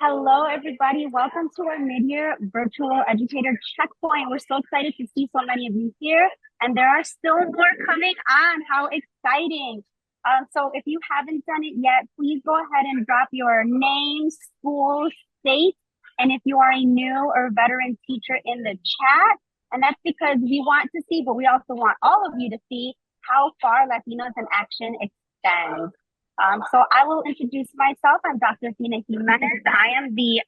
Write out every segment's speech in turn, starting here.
Hello, everybody. Welcome to our mid-year virtual educator checkpoint. We're so excited to see so many of you here, and there are still more coming on. How exciting! So if you haven't done it yet, please go ahead and drop your name, school, state, and if you are a new or veteran teacher in the chat. And that's because we want to see, but we also want all of you to see how far Latinos in Action extends. So I will introduce myself. I'm Dr. Tina Jimenez. I am the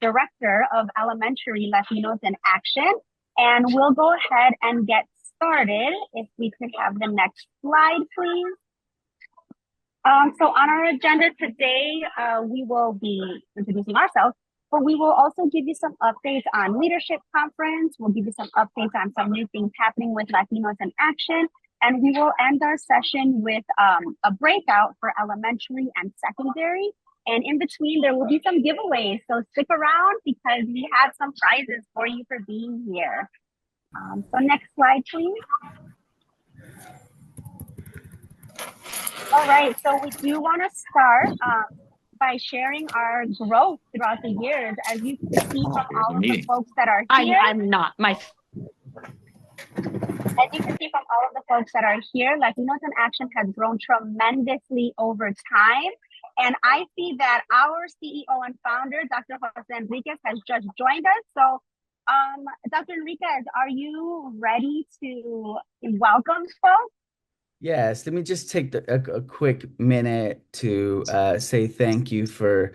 Director of Elementary Latinos in Action. And we'll go ahead and get started. If we could have the next slide, please. So on our agenda today, we will be introducing ourselves, but we will also give you some updates on Leadership Conference. We'll give you some updates on some new things happening with Latinos in Action. And we will end our session with a breakout for elementary and secondary. And in between, there will be some giveaways. So stick around because we have some prizes for you for being here. So next slide, please. All right, so we do want to start by sharing our growth throughout the years. As you can see from all of the folks that are here. I'm not. As you can see from all of the folks that are here, Latinos in Action has grown tremendously over time. And I see that our CEO and founder, Dr. Jose Enriquez, has just joined us. So, Dr. Enriquez, are you ready to welcome folks? Yes, let me just take a quick minute to say thank you for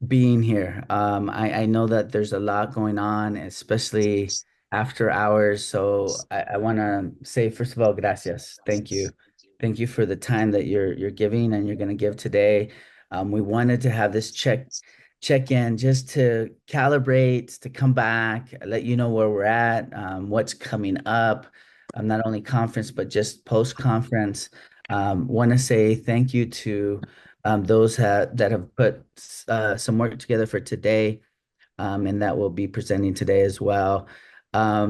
being here. I know that there's a lot going on, especially after hours. So I want to say, first of all, gracias. Thank you. Thank you for the time that you're giving and you're going to give today. We wanted to have this check-in just to calibrate, to come back, let you know where we're at, what's coming up. Not only conference, but just post-conference. Want to say thank you to those that have put some work together for today, and that will be presenting today as well. I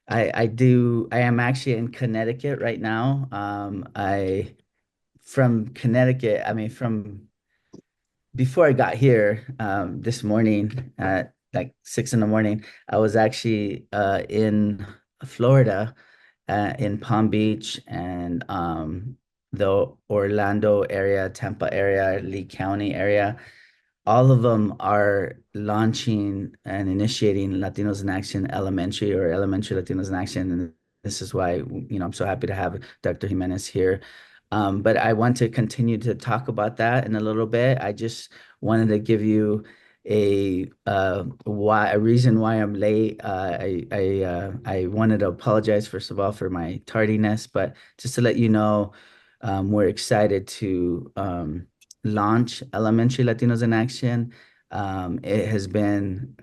am actually in Connecticut right now. From Connecticut, from before I got here this morning at like 6 a.m, I was actually in Florida, in Palm Beach and the Orlando area, Tampa area, Lee County area. All of them are launching and initiating Latinos in Action Elementary or Elementary Latinos in Action. And this is why, I'm so happy to have Dr. Jimenez here. But I want to continue to talk about that in a little bit. I just wanted to give you a reason why I'm late. I wanted to apologize first of all for my tardiness, but just to let you know, we're excited to launch Elementary Latinos in Action. It has been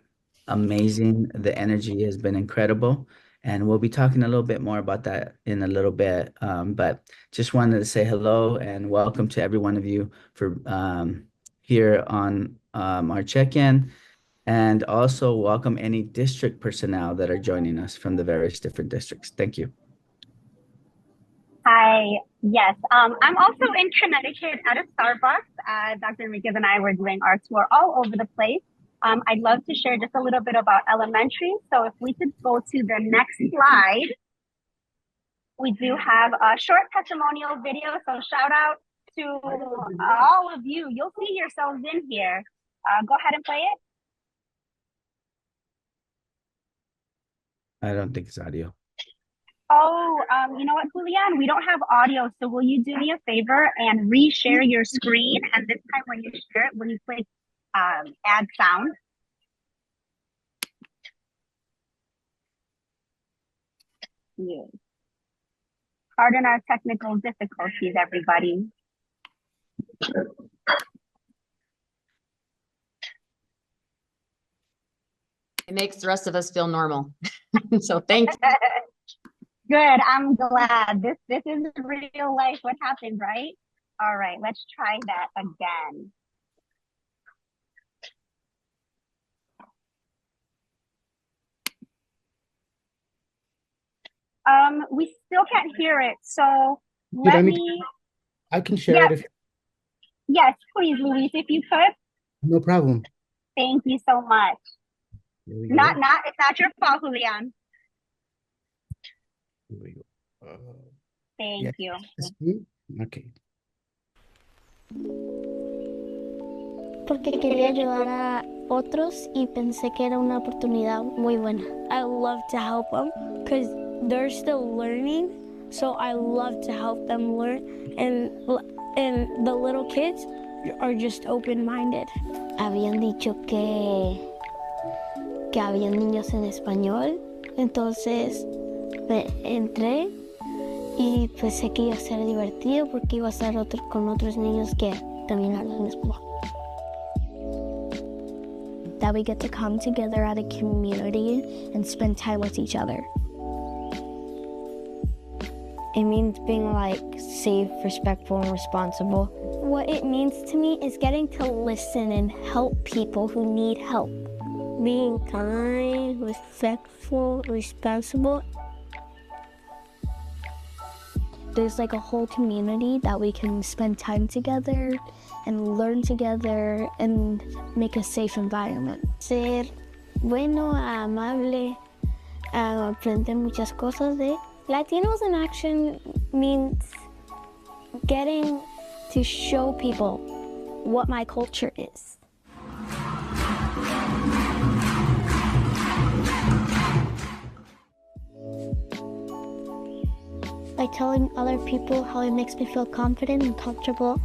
amazing. The energy has been incredible. And we'll be talking a little bit more about that in a little bit. But just wanted to say hello and welcome to every one of you for here on our check-in. And also welcome any district personnel that are joining us from the various different districts. Thank you. Hi, yes. I'm also in Connecticut at a Starbucks. Dr. Enriquez and I were doing our tour all over the place. I'd love to share just a little bit about elementary. So if we could go to the next slide, we do have a short testimonial video. So shout out to all of you. You'll see yourselves in here. Go ahead and play it. I don't think it's audio. Oh, you know what, Julian? We don't have audio. So will you do me a favor and reshare your screen? And this time when you share it, will you click add sound? Yes. Pardon our technical difficulties, everybody. It makes the rest of us feel normal. So thank you. Good. I'm glad. This is real life. What happened, right? All right, let's try that again. We still can't hear it. So let me. I can share it. Yes, please, Luis, if you could. No problem. Thank you so much. Here we go. It's not your fault, Julian. Here we go. Thank Yes. you. Okay. Porque quería ayudar a otros y pensé que era una oportunidad muy buena. I love to help them because they're still learning, so I love to help them learn, and the little kids are just open-minded. Habían dicho que había niños en español, entonces entré y pensé que iba a ser divertido porque iba a estar con otros niños que también hablan español. That we get to come together at a community and spend time with each other. It means being like safe, respectful, and responsible. What it means to me is getting to listen and help people who need help. Being kind, respectful, responsible. There's like a whole community that we can spend time together and learn together and make a safe environment. Ser bueno, amable, aprender muchas cosas de Latinos in Action means getting to show people what my culture is. By telling other people how it makes me feel confident and comfortable,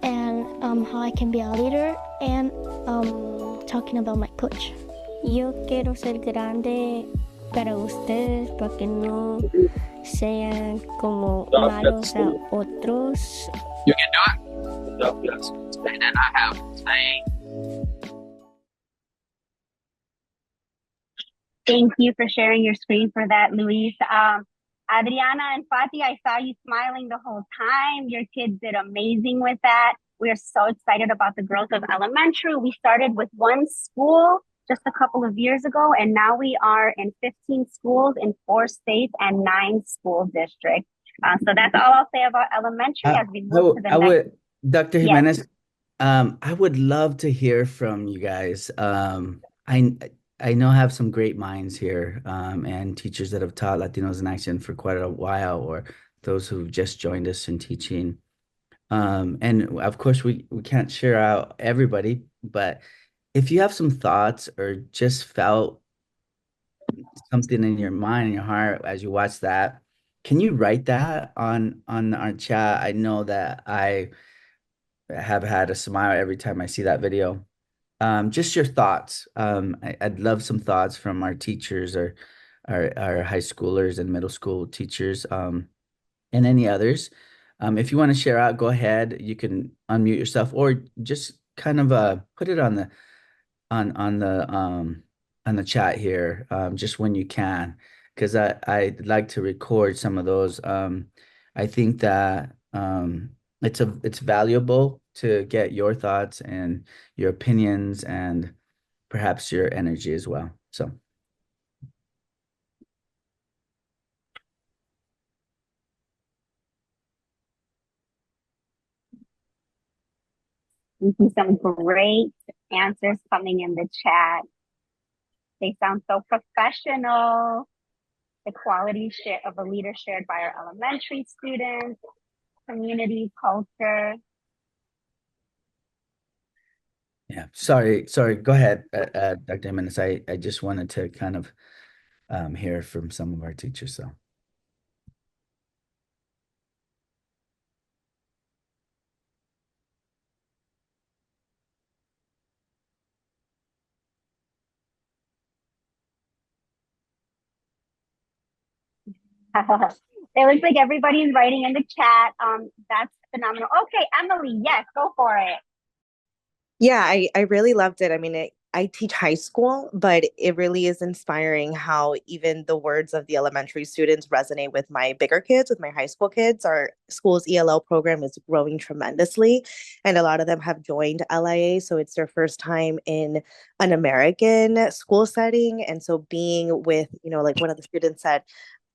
and how I can be a leader, and talking about my coach. Yo quiero ser grande para ustedes, para que no sean como malos a otros. You can do it. Yes. And then I have saying. Thank you for sharing your screen for that, Luis. Adriana and Fati, I saw you smiling the whole time. Your kids did amazing with that. We are so excited about the growth of elementary. We started with one school just a couple of years ago, and now we are in 15 schools in 4 states and 9 school districts. So that's all I'll say about elementary as we move to the next. Dr. Yes. Jimenez, I would love to hear from you guys. I know I have some great minds here, and teachers that have taught Latinos in Action for quite a while, or those who've just joined us in teaching. And of course, we can't share out everybody, but if you have some thoughts or just felt something in your mind and your heart as you watch that, can you write that on our chat? I know that I have had a smile every time I see that video. Just your thoughts. I'd love some thoughts from our teachers or our high schoolers and middle school teachers, and any others. If you want to share out, go ahead. You can unmute yourself or just kind of put it on the on the chat here, just when you can, because I'd like to record some of those. I think that it's valuable to get your thoughts and your opinions and perhaps your energy as well. So. We see some great answers coming in the chat. They sound so professional. The quality of a leader shared by our elementary students, community, culture. Yeah, sorry. Go ahead, Dr. Jimenez. I just wanted to kind of hear from some of our teachers. So. It looks like everybody's writing in the chat. That's phenomenal. Okay, Emily, yes, go for it. Yeah, I really loved it. I mean, I teach high school, but it really is inspiring how even the words of the elementary students resonate with my bigger kids, with my high school kids. Our school's ELL program is growing tremendously, and a lot of them have joined LIA, so it's their first time in an American school setting. And so being with, like one of the students said,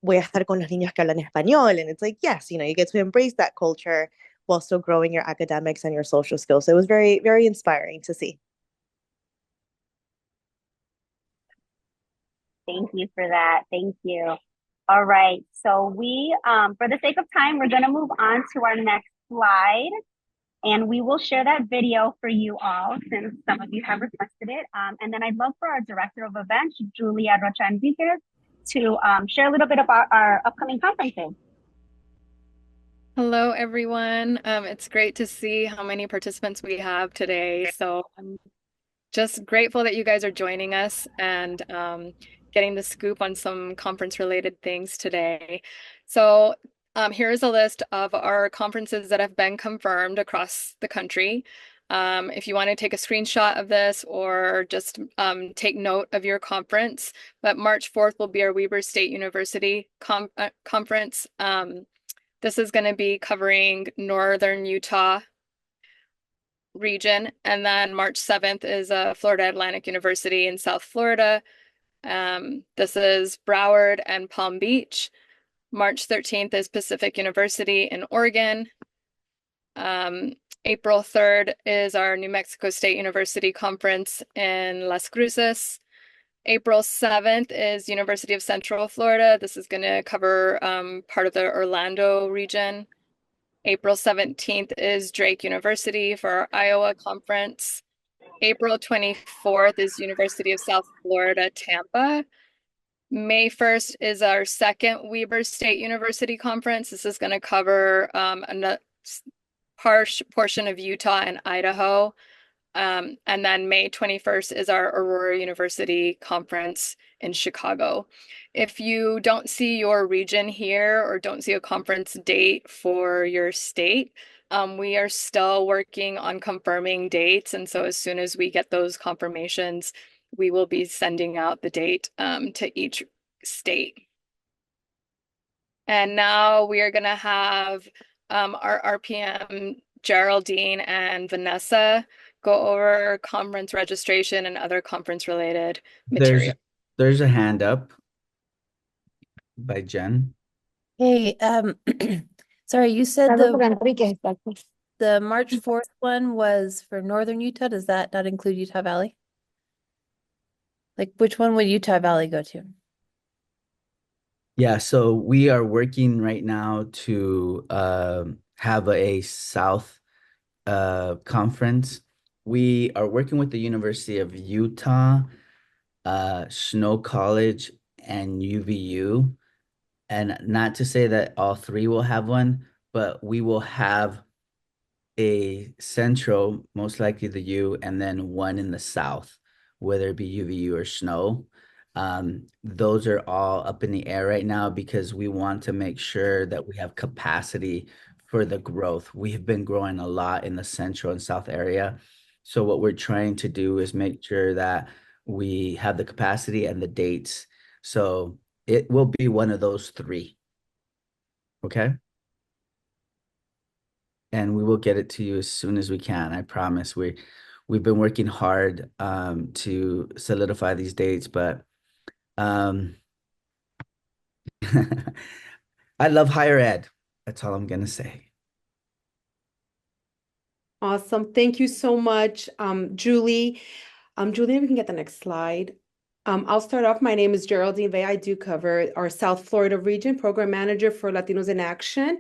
voy a estar con los niños que hablan español. And it's like, yes, you get to embrace that culture while still growing your academics and your social skills. So it was very, very inspiring to see. Thank you for that. Thank you. All right. So we, for the sake of time, we're going to move on to our next slide. And we will share that video for you all since some of you have requested it. And then I'd love for our Director of Events, Julia Rocha Enriquez, to share a little bit about our upcoming conferences. Hello, everyone. It's great to see how many participants we have today. So I'm just grateful that you guys are joining us and getting the scoop on some conference-related things today. So here's a list of our conferences that have been confirmed across the country. If you want to take a screenshot of this or just take note of your conference, but March 4th will be our Weber State University conference. This is going to be covering Northern Utah region. And then March 7th is Florida Atlantic University in South Florida. This is Broward and Palm Beach. March 13th is Pacific University in Oregon. April 3rd is our New Mexico State University conference in Las Cruces. April 7th is University of Central Florida. This is going to cover part of the Orlando region. April 17th is Drake University for our Iowa conference. April 24th is University of South Florida, Tampa. May 1st is our second Weber State University conference. This is going to cover a portion of Utah and Idaho. And then May 21st is our Aurora University conference in Chicago. If you don't see your region here or don't see a conference date for your state, we are still working on confirming dates. And so as soon as we get those confirmations, we will be sending out the date to each state. And now we are going to have our RPM, Geraldine and Vanessa, go over conference registration and other conference-related material. There's a hand up by Jen. Hey, sorry, you said the March 4th one was for Northern Utah. Does that not include Utah Valley? Like, which one would Utah Valley go to? Yeah, so we are working right now to have a South conference. We are working with the University of Utah, Snow College, and UVU. And not to say that all three will have one, but we will have a central, most likely the U, and then one in the south, whether it be UVU or Snow. Those are all up in the air right now because we want to make sure that we have capacity for the growth. We have been growing a lot in the central and south area. So what we're trying to do is make sure that we have the capacity and the dates. So it will be one of those three. Okay? And we will get it to you as soon as we can. I promise. We've been working hard to solidify these dates, but I love higher ed. That's all I'm gonna say. Awesome. Thank you so much, Julie. Julie, we can get the next slide. I'll start off. My name is Geraldine Vey. I do cover our South Florida region, program manager for Latinos in Action.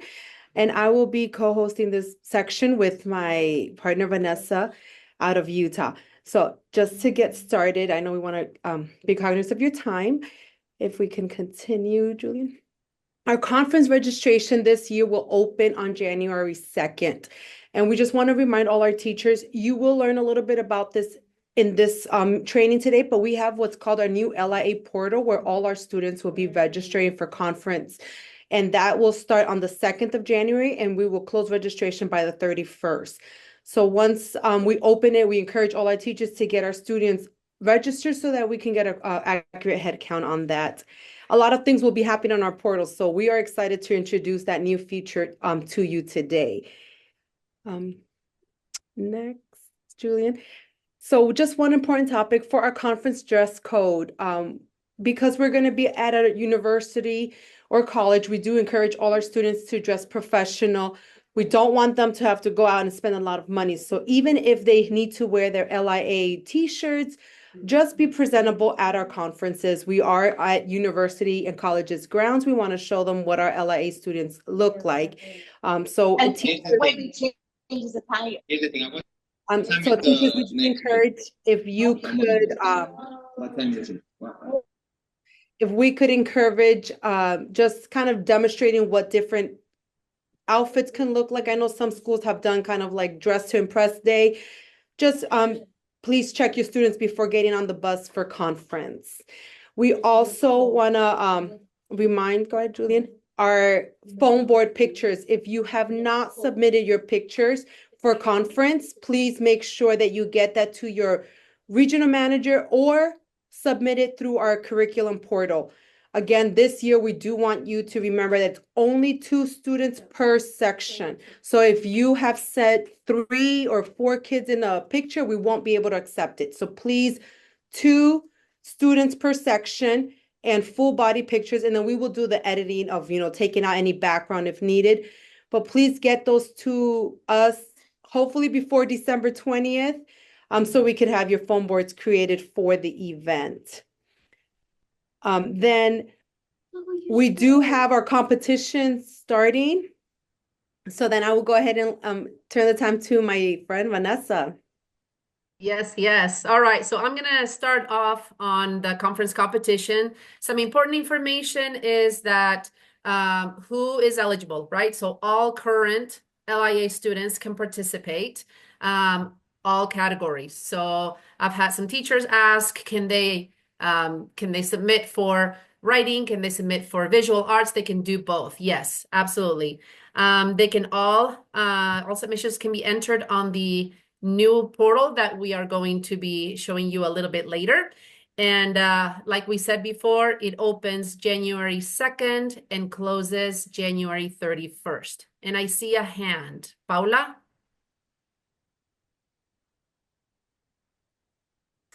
And I will be co-hosting this section with my partner, Vanessa, out of Utah. So just to get started, I know we want to be cognizant of your time. If we can continue, Julian. Our conference registration this year will open on January 2nd. And we just want to remind all our teachers, you will learn a little bit about this in this training today, but we have what's called our new LIA portal where all our students will be registering for conference. And that will start on the 2nd of January and we will close registration by the 31st. So once we open it, we encourage all our teachers to get our students registered so that we can get an accurate head count on that. A lot of things will be happening on our portal. So we are excited to introduce that new feature to you today. Next, Julian. So just one important topic for our conference dress code. Because we're going to be at a university or college, we do encourage all our students to dress professional We don't want them to have to go out and spend a lot of money. So even if they need to wear their LIA T-shirts, just be presentable at our conferences. We are at university and colleges grounds. We want to show them what our LIA students look like. So teachers would be encouraged if you could if we could encourage just kind of demonstrating what different outfits can look like. I know some schools have done kind of like dress to impress day. Just please check your students before getting on the bus for conference. We also want to remind, go ahead, Julian, our foam board pictures. If you have not submitted your pictures for conference, please make sure that you get that to your regional manager or submit it through our curriculum portal. Again, this year, we do want you to remember that it's only 2 students per section. So if you have said 3 or 4 kids in a picture, we won't be able to accept it. So please, 2 students per section and full body pictures. And then we will do the editing of, taking out any background if needed. But please get those to us, hopefully before December 20th, so we could have your foam boards created for the event. Then we do have our competition starting. So then I will go ahead and turn the time to my friend Vanessa. Yes. All right. So I'm going to start off on the conference competition. Some important information is that who is eligible, right? So all current LIA students can participate, all categories. So I've had some teachers ask, can they submit for writing? Can they submit for visual arts? They can do both. Yes, absolutely. They can all submissions can be entered on the new portal that we are going to be showing you a little bit later. And like we said before, it opens January 2nd and closes January 31st. And I see a hand. Paula?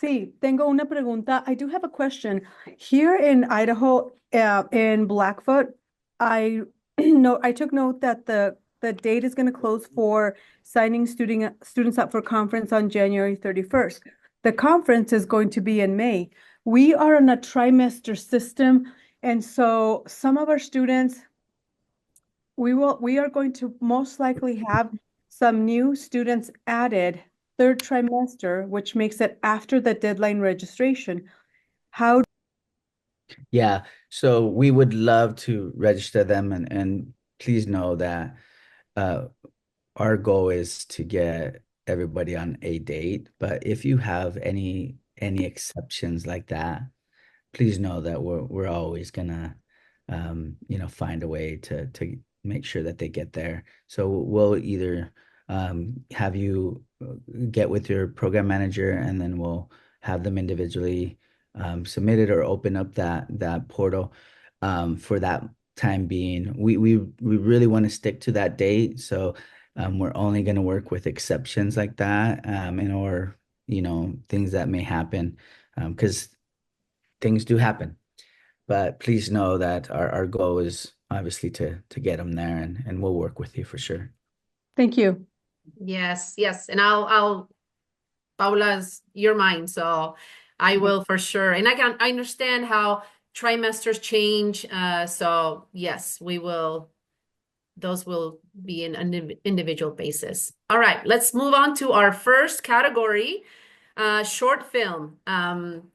Sí, tengo una pregunta. I do have a question. Here in Idaho, in Blackfoot, I took note that the date is going to close for signing students up for conference on January 31st. The conference is going to be in May. We are in a trimester system, and so some of our students, we are going to most likely have some new students added 3rd trimester, which makes it after the deadline registration. Yeah, so we would love to register them, and please know that our goal is to get everybody on a date. But if you have any exceptions like that, please know that we're always gonna find a way to make sure that they get there. So we'll either have you get with your program manager, and then we'll have them individually submitted or open up that portal for that time being. We really want to stick to that date, so we're only going to work with exceptions like that, or things that may happen, because things do happen. But please know that our goal is obviously to get them there, and we'll work with you for sure. Thank you. Yes. And I'll Paula's your mind, so I will for sure. And I understand how trimesters change. So yes, those will be in an individual basis. All right, let's move on to our first category, short film.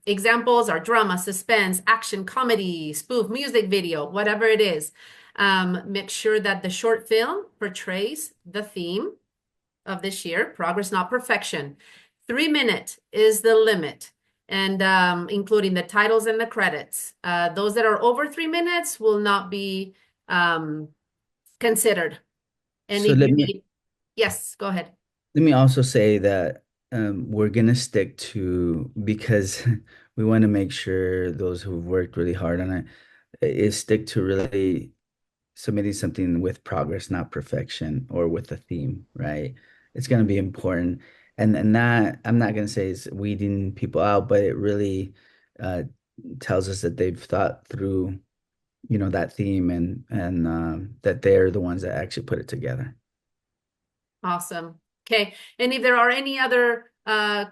Examples are drama, suspense, action, comedy, spoof, music video, whatever it is. Make sure that the short film portrays the theme of this year, progress, not perfection. 3 minutes is the limit, and including the titles and the credits. Those that are over 3 minutes will not be considered. And So yes, go ahead. Let me also say that we're gonna stick to, because we want to make sure those who've worked really hard on it is stick to really submitting something with progress, not perfection, or with a theme, right? It's going to be important. And that, I'm not going to say is weeding people out, but it really tells us that they've thought through, that theme, and that they're the ones that actually put it together. Awesome. Okay. And if there are any other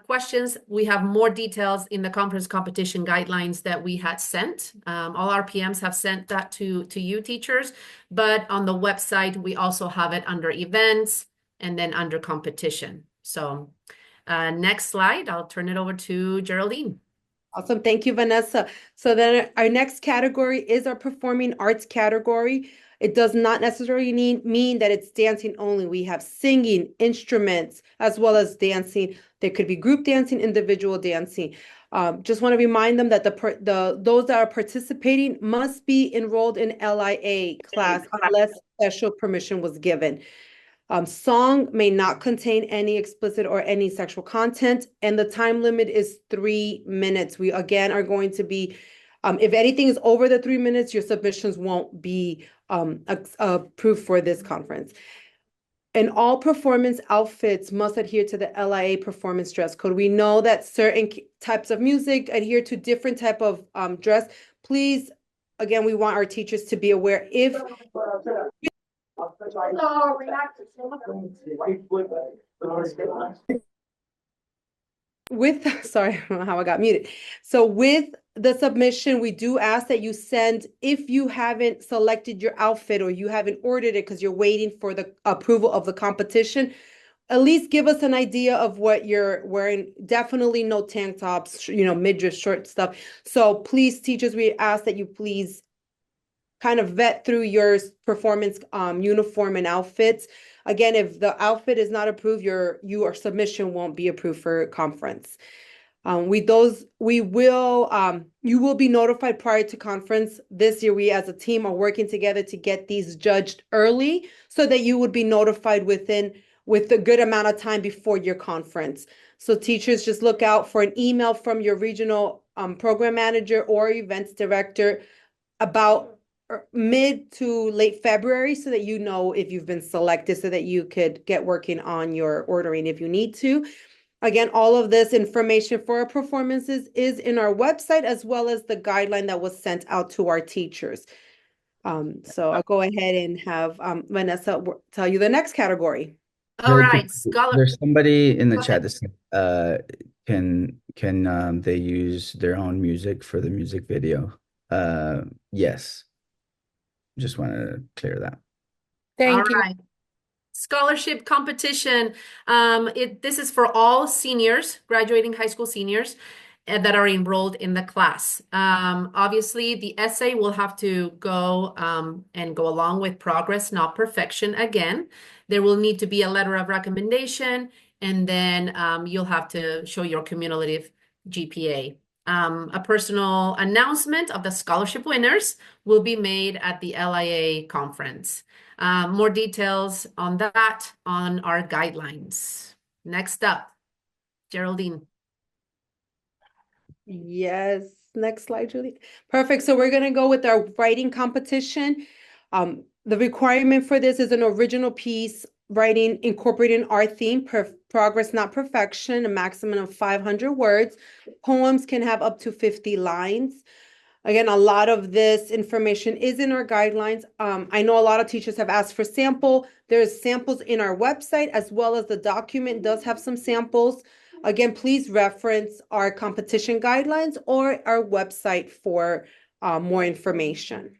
questions, we have more details in the conference competition guidelines that we had sent. All our PMs have sent that to you teachers, but on the website, we also have it under events and then under competition. So next slide, I'll turn it over to Geraldine. Awesome. Thank you, Vanessa. So then our next category is our performing arts category. It does not necessarily mean that it's dancing only. We have singing, instruments, as well as dancing. There could be group dancing, individual dancing. Just want to remind them that those that are participating must be enrolled in LIA class unless special permission was given. Song may not contain any explicit or any sexual content, and the time limit is 3 minutes. We again are going to be, if anything is over the 3 minutes, your submissions won't be approved for this conference. And all performance outfits must adhere to the LIA performance dress code. We know that certain types of music adhere to different type of dress. Please, again, we want our teachers to be aware if sorry, I don't know how I got muted. So with the submission, we do ask that you send, if you haven't selected your outfit or you haven't ordered it because you're waiting for the approval of the competition, at least give us an idea of what you're wearing. Definitely no tank tops, midriff short stuff. So please, teachers, we ask that you please kind of vet through your performance uniform and outfits. Again, if the outfit is not approved, your submission won't be approved for conference. You will be notified prior to conference. This year, we as a team are working together to get these judged early so that you would be notified with a good amount of time before your conference. So teachers, just look out for an email from your regional program manager or events director about mid to late February so that you know if you've been selected so that you could get working on your ordering if you need to. Again, all of this information for our performances is in our website as well as the guideline that was sent out to our teachers. So I'll go ahead and have Vanessa tell you the next category. All right, There's somebody in the chat that can they use their own music for the music video? Yes. Just want to clear that. Thank you. All right. Scholarship competition. This is for all seniors, graduating high school seniors that are enrolled in the class. Obviously, the essay will have to go and go along with progress, not perfection. Again, there will need to be a letter of recommendation, and then you'll have to show your cumulative GPA. A personal announcement of the scholarship winners will be made at the LIA conference. More details on that on our guidelines. Next up, Geraldine. Yes, next slide, Julie. Perfect. So we're going to go with our writing competition. The requirement for this is an original piece, writing incorporating our theme, progress, not perfection, a maximum of 500 words. Poems can have up to 50 lines. Again, a lot of this information is in our guidelines. I know a lot of teachers have asked for sample. There's samples in our website as well as the document does have some samples. Again, please reference our competition guidelines or our website for more information.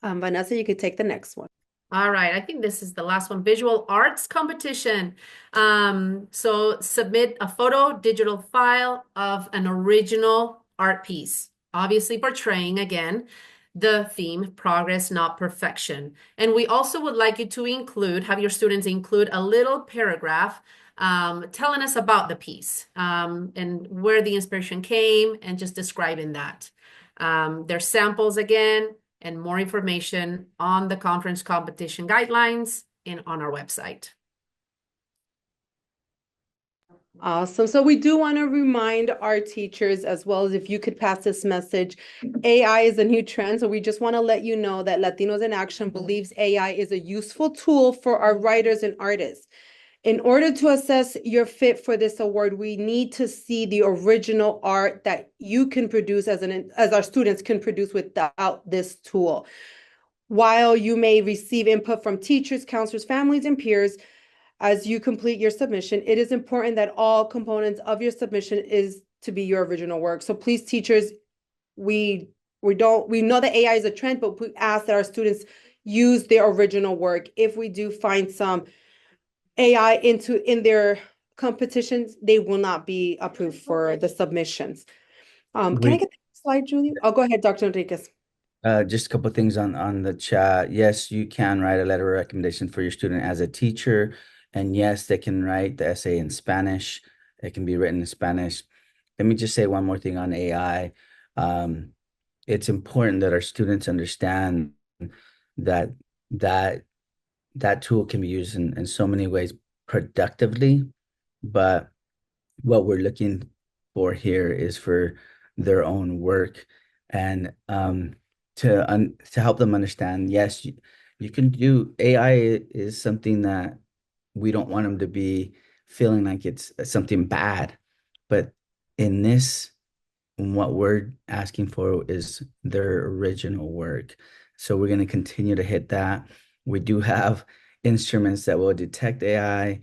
Vanessa, you could take the next one. All right, I think this is the last one, visual arts competition. So submit a photo, digital file of an original art piece, obviously portraying, again, the theme, progress, not perfection. And we also would like you to have your students include a little paragraph telling us about the piece and where the inspiration came and just describing that. There's samples again and more information on the conference competition guidelines and on our website. Awesome. So we do want to remind our teachers as well as if you could pass this message, AI is a new trend. So we just want to let you know that Latinos in Action believes AI is a useful tool for our writers and artists. In order to assess your fit for this award, we need to see the original art that you can produce as our students can produce without this tool. While you may receive input from teachers, counselors, families, and peers, as you complete your submission, it is important that all components of your submission is to be your original work. So please, teachers, we know that AI is a trend, but we ask that our students use their original work. If we do find some AI in their competitions, they will not be approved for the submissions. Can I get the slide, Julie? Oh, go ahead, Dr. Enriquez. Just a couple of things on the chat. Yes, you can write a letter of recommendation for your student as a teacher. And yes, they can write the essay in Spanish. It can be written in Spanish. Let me just say one more thing on AI. It's important that our students understand that that tool can be used in so many ways productively, but what we're looking for here is for their own work and to help them understand, yes, you can do AI is something that we don't want them to be feeling like it's something bad, but in this, what we're asking for is their original work. So we're going to continue to hit that. We do have instruments that will detect AI.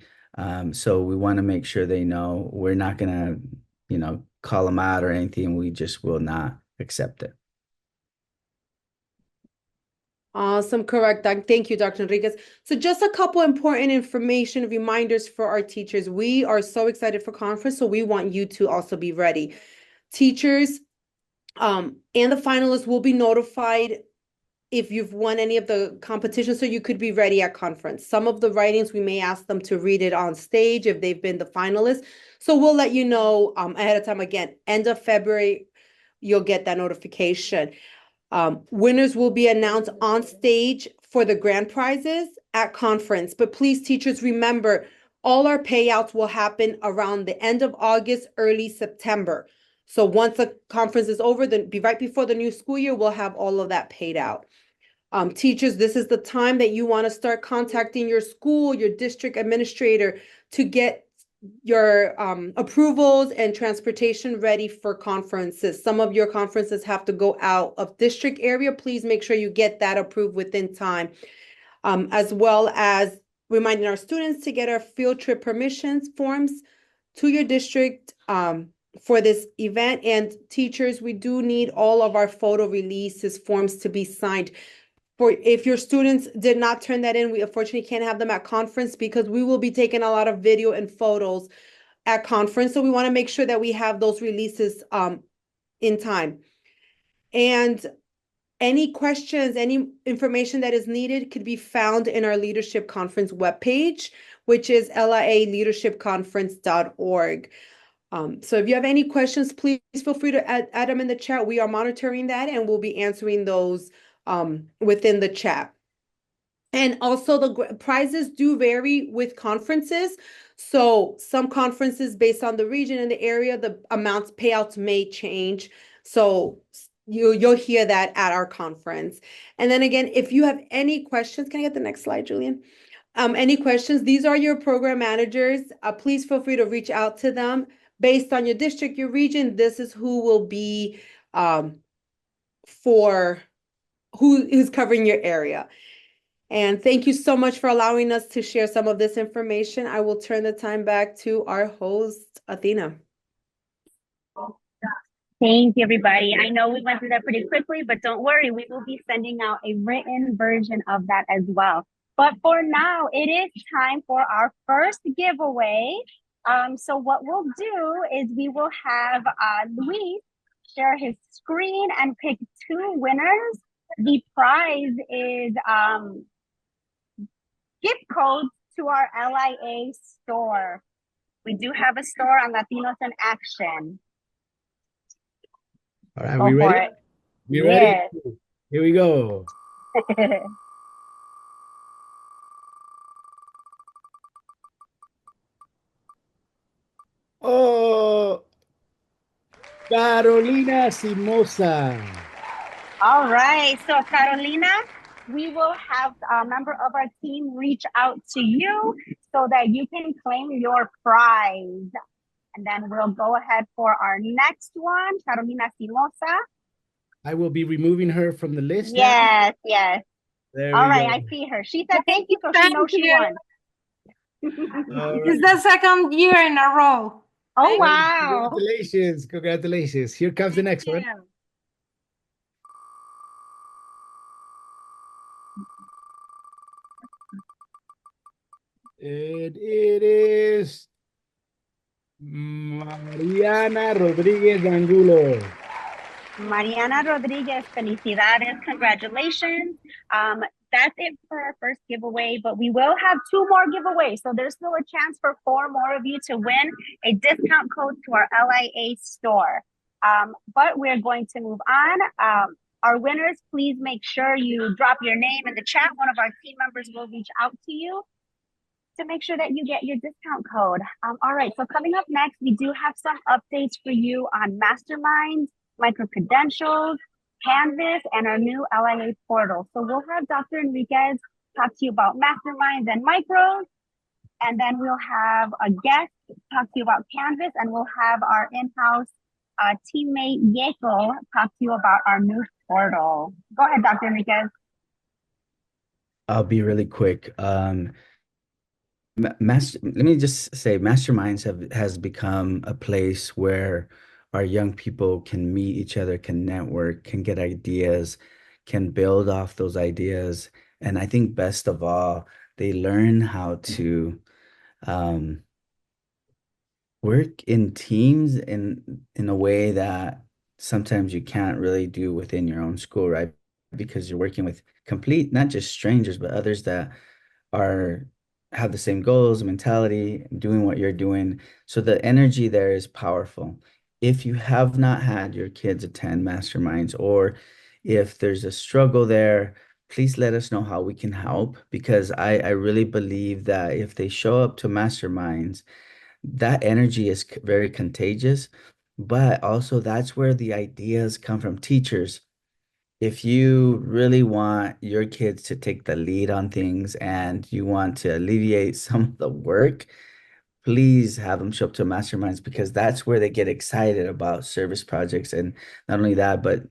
So we want to make sure they know we're not going to, call them out or anything. We just will not accept it. Awesome, correct. Thank you, Dr. Enriquez. So just a couple important information reminders for our teachers. We are so excited for conference, so we want you to also be ready. Teachers and the finalists will be notified if you've won any of the competitions, so you could be ready at conference. Some of the writings, we may ask them to read it on stage if they've been the finalists. So we'll let you know ahead of time. Again, end of February, you'll get that notification. Winners will be announced on stage for the grand prizes at conference. But please, teachers, remember, all our payouts will happen around the end of August, early September. So once the conference is over, then be right before the new school year, we'll have all of that paid out. Teachers, this is the time that you want to start contacting your school, your district administrator to get your approvals and transportation ready for conferences. Some of your conferences have to go out of district area. Please make sure you get that approved within time, as well as reminding our students to get our field trip permissions forms to your district for this event. And teachers, we do need all of our photo releases forms to be signed. If your students did not turn that in, we unfortunately can't have them at conference because we will be taking a lot of video and photos at conference. So we want to make sure that we have those releases in time. And any questions, any information that is needed could be found in our leadership conference webpage, which is liateachiersconference.org. So if you have any questions, please feel free to add them in the chat. We are monitoring that and we'll be answering those within the chat. And also the prizes do vary with conferences. So some conferences based on the region and the area, the amounts payouts may change. So you'll hear that at our conference. And then again, if you have any questions, can I get the next slide, Julian? Any questions? These are your program managers. Please feel free to reach out to them. Based on your district, your region, this is who will be for who is covering your area. And thank you so much for allowing us to share some of this information. I will turn the time back to our host, Athena. Thank you, everybody. I know we went through that pretty quickly, but don't worry, we will be sending out a written version of that as well. But for now, it is time for our first giveaway. So what we'll do is we will have Luis share his screen and pick 2 winners. The prize is gift codes to our LIA store. We do have a store on Latinos in Action. All right, we ready? We ready? Here we go. Oh, Carolina Simosa. All right, so Carolina, we will have a member of our team reach out to you so that you can claim your prize. And then we'll go ahead for our next one, Carolina Simosa. I will be removing her from the list. Yes, yes. There All we right, go. I see her. She said thank you, so she knows she won. All It's right. the second year in a row. Oh, wow. Congratulations. Congratulations. Here comes the next one. you. And it is Mariana Rodriguez Angulo. Mariana Rodriguez, felicidades, congratulations. That's it for our first giveaway, but we will have 2 more giveaways. So there's still a chance for 4 more of you to win a discount code to our LIA store. But we're going to move on. Our winners, please make sure you drop your name in the chat. One of our team members will reach out to you to make sure that you get your discount code. All right, so coming up next, we do have some updates for you on masterminds, micro credentials, Canvas, and our new LIA portal. So we'll have Dr. Enriquez talk to you about masterminds and micros, and then we'll have a guest talk to you about Canvas, and we'll have our in-house teammate Yeko talk to you about our new portal. Go ahead, Dr. Enriquez. I'll be really quick. Let me just say, masterminds has become a place where our young people can meet each other, can network, can get ideas, can build off those ideas. And I think best of all, they learn how to work in teams in a way that sometimes you can't really do within your own school, right? Because you're working with complete, not just strangers, but others that are have the same goals, mentality, doing what you're doing. So the energy there is powerful. If you have not had your kids attend masterminds, or if there's a struggle there, please let us know how we can help, because I really believe that if they show up to masterminds, that energy is very contagious, but also that's where the ideas come from. Teachers, if you really want your kids to take the lead on things and you want to alleviate some of the work, please have them show up to masterminds, because that's where they get excited about service projects. And not only that, but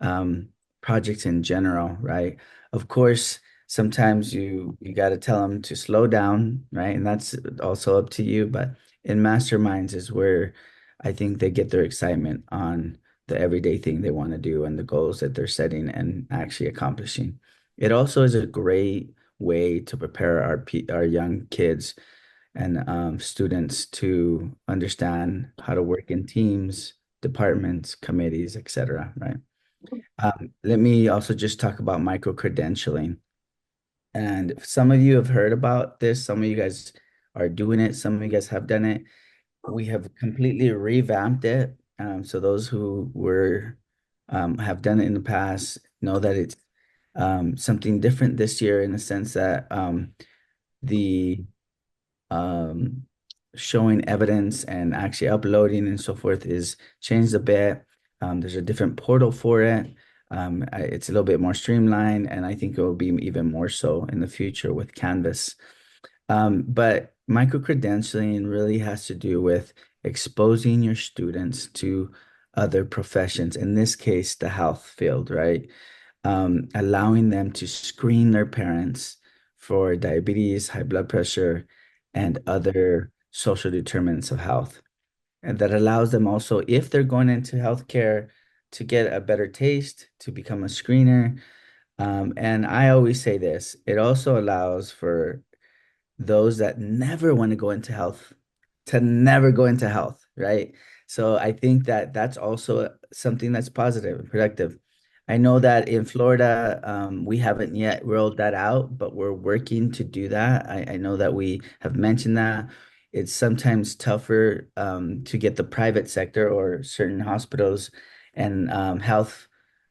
um, projects in general, right? Of course, sometimes you got to tell them to slow down, right? And that's also up to you. But in masterminds is where I think they get their excitement on the everyday thing they want to do and the goals that they're setting and actually accomplishing. It also is a great way to prepare our young kids and students to understand how to work in teams, departments, committees, etc. Right? Let me also just talk about micro credentialing. And some of you have heard about this. Some of you guys are doing it. Some of you guys have done it. We have completely revamped it. So those who have done it in the past know that it's something different this year, in the sense that the um, showing evidence and actually uploading and so forth is changed a bit. There's a different portal for it. It's a little bit more streamlined, and I think it will be even more so in the future with Canvas. But micro-credentialing really has to do with exposing your students to other professions, in this case, the health field, right? Allowing them to screen their parents for diabetes, high blood pressure, and other social determinants of health. And that allows them also, if they're going into healthcare, to get a better taste, to become a screener. And I always say this, it also allows for those that never want to go into health to never go into health, right? So I think that that's also something that's positive and productive. I know that in Florida, we haven't yet rolled that out, but we're working to do that. I know that we have mentioned that. It's sometimes tougher to get the private sector or certain hospitals and health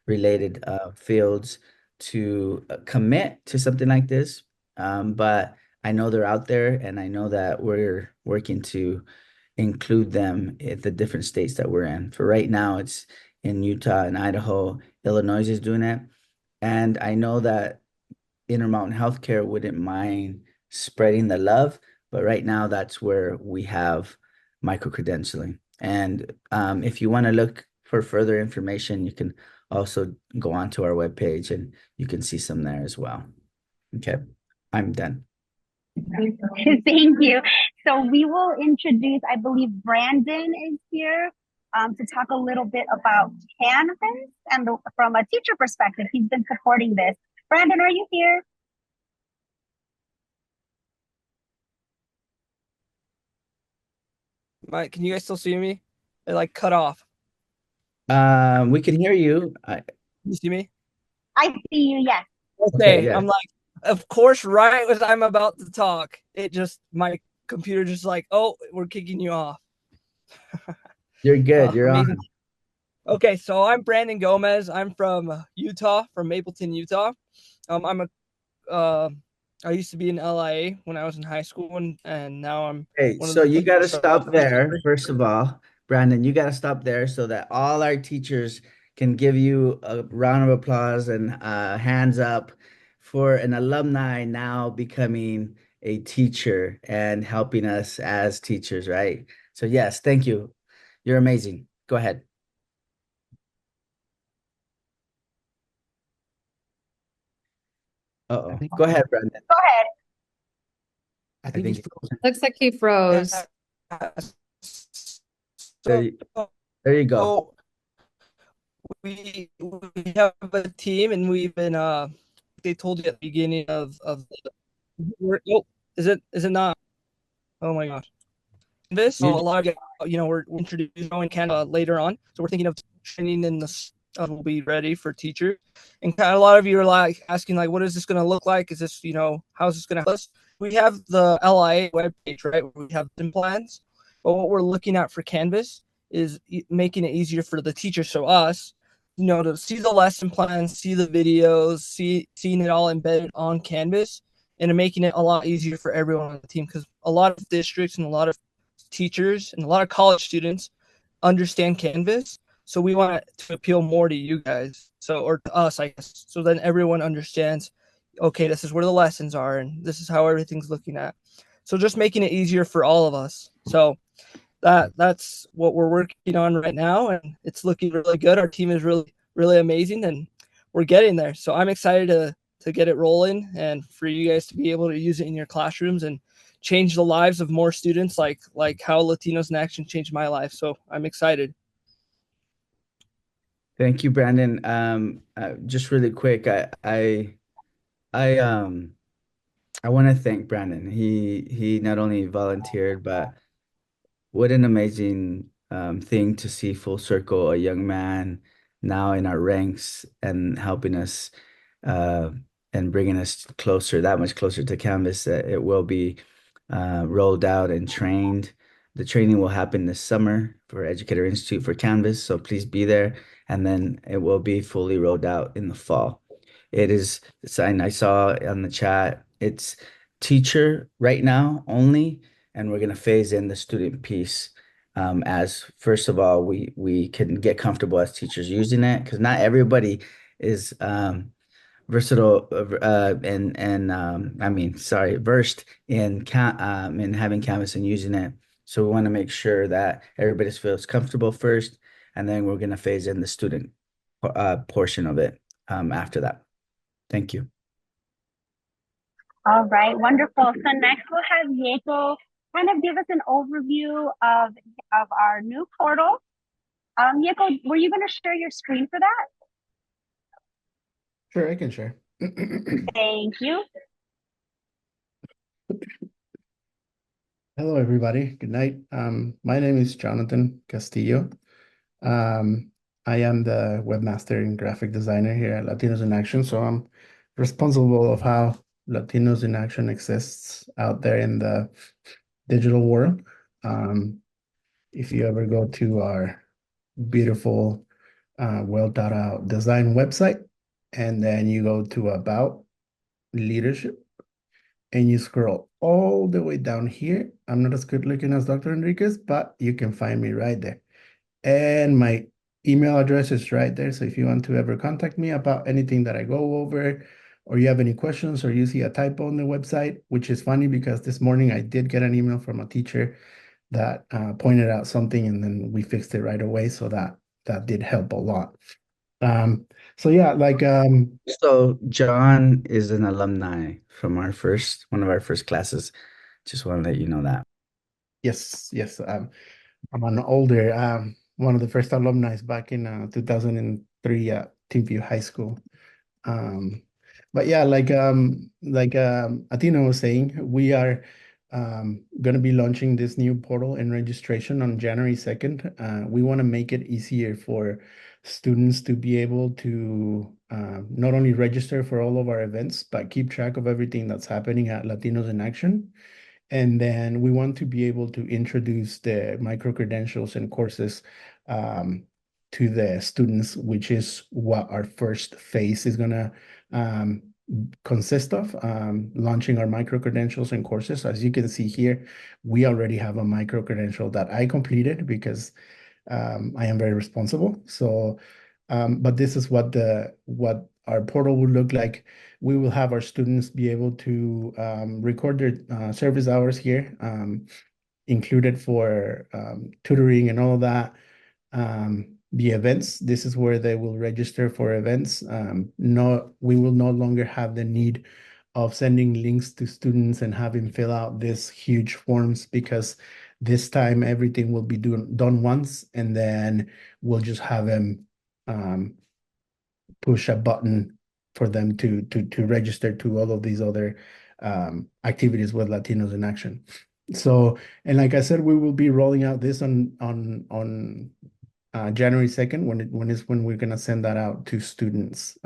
related fields to commit to something like this. But I know they're out there, and I know that we're working to include them in the different states that we're in. For right now, it's in Utah and Idaho. Illinois is doing it. And I know that Intermountain Healthcare wouldn't mind spreading the love, but right now that's where we have micro-credentialing. And if you want to look for further information, you can also go onto our webpage and you can see some there as well. Okay, I'm done. Thank you. So we will introduce, I believe Brandon is here to talk a little bit about Canvas and from a teacher perspective, he's been supporting this. Brandon, are you here? Mike, can you guys still see me? It like cut off. We can hear you. Can you see me? I see you, yes. Okay, yeah. I'm like, of course, right as I'm about to talk, my computer just like, oh, we're kicking you off. You're good. You're amazing. on. Okay, so I'm Brandon Gomez. I'm from Utah, from Mapleton, Utah. I used to be in LIA when I was in high school, and now I'm Hey, one of so the you got to teachers. stop there, first of all, Brandon. You got to stop there so that all our teachers can give you a round of applause and hands up for an alumni now becoming a teacher and helping us as teachers, right? So yes, thank you. You're amazing. Go ahead. Uh-oh. Go ahead, Brandon. Go ahead. I think he Looks like he froze. there you go. We have a team, and we've been they told you at the beginning of oh, is it not? Oh my gosh. This so a lot of we're introducing in Canada later on, so we're thinking of training in the will be ready for teachers, and kind of a lot of you are like asking like, what is this going to look like? Is this how's this going to help us? We have the LIA webpage, right? We have some plans, but what we're looking at for Canvas is making it easier for the teachers, so us, to see the lesson plans, see the videos, seeing it all embedded on Canvas, and making it a lot easier for everyone on the team, because a lot of districts and a lot of teachers and a lot of college students understand Canvas. So we want to appeal more to you guys, or to us, I guess. So then everyone understands, okay, this is where the lessons are, and this is how everything's looking at. So just making it easier for all of us. So that's what we're working on right now, and it's looking really good. Our team is really, really amazing, and we're getting there. So I'm excited to get it rolling and for you guys to be able to use it in your classrooms and change the lives of more students, like how Latinos in Action changed my life. So I'm excited. Thank you, Brandon. Just really quick, I want to thank Brandon. He not only volunteered, but what an amazing thing to see full circle, a young man now in our ranks and helping us uh, and bringing us closer, that much closer to Canvas. That it will be rolled out and trained. The training will happen this summer for Educator Institute for Canvas, so please be there. And then it will be fully rolled out in the fall. It is, and I saw on the chat, it's teacher right now only, and we're going to phase in the student piece as first of all, we can get comfortable as teachers using it, because not everybody is versatile versed in having Canvas and using it. So we want to make sure that everybody feels comfortable first, and then we're going to phase in the student portion of it after that. Thank you. All right, wonderful. So next we'll have Diego kind of give us an overview of our new portal. Diego, were you going to share your screen for that? Sure, I can share. Thank you. Hello, everybody. Good night. My name is Jonathan Castillo. I am the webmaster and graphic designer here at Latinos in Action. So I'm responsible of how Latinos in Action exists out there in the digital world. If you ever go to our beautiful, well thought out design website, and then you go to About Leadership, and you scroll all the way down here. I'm not as good looking as Dr. Enriquez, but you can find me right there. And my email address is right there. So if you want to ever contact me about anything that I go over, or you have any questions, or you see a typo on the website, which is funny because this morning I did get an email from a teacher that pointed out something, and then we fixed it right away. So that did help a lot. So yeah, like So John is an alumni from one of our first classes. Just want to let you know that. yes, I'm an older one of the first alumni back in 2003 at Teamview High School. Um, but yeah, like Athena was saying, we are going to be launching this new portal and registration on January 2nd. We want to make it easier for students to be able to not only register for all of our events, but keep track of everything that's happening at Latinos in Action. And then we want to be able to introduce the micro-credentials and courses to the students, which is what our first phase is gonna consist of, launching our micro-credentials and courses. As you can see here, we already have a micro-credential that I completed because I am very responsible. So, but this is what our portal will look like. We will have our students be able to record their service hours here, included for tutoring and all that. The events, this is where they will register for events. We will no longer have the need of sending links to students and having fill out this huge forms, because this time everything will be done once, and then we'll just have them push a button for them to register to all of these other activities with Latinos in Action. So, and like I said, we will be rolling out this on January 2nd, when we're gonna send that out to students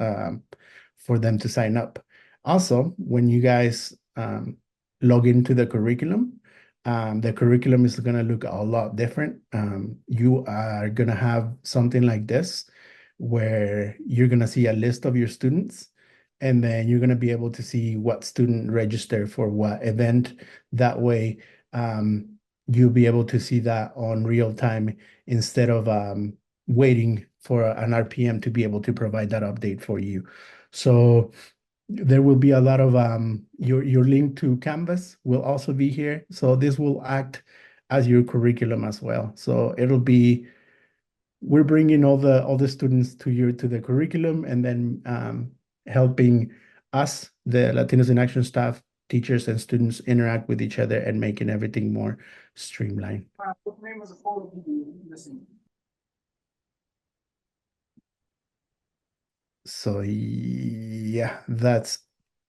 for them to sign up. Also, when you guys log into the curriculum is gonna look a lot different. You are gonna have something like this, where you're gonna see a list of your students, and then you're gonna be able to see what student registered for what event. That way, you'll be able to see that on real time, instead of waiting for an RPM to be able to provide that update for you. So there will be a lot of your link to Canvas will also be here. So this will act as your curriculum as well. So we're bringing all the students to the curriculum, and then helping us, the Latinos in Action staff, teachers, and students interact with each other and making everything more streamlined. So yeah, that's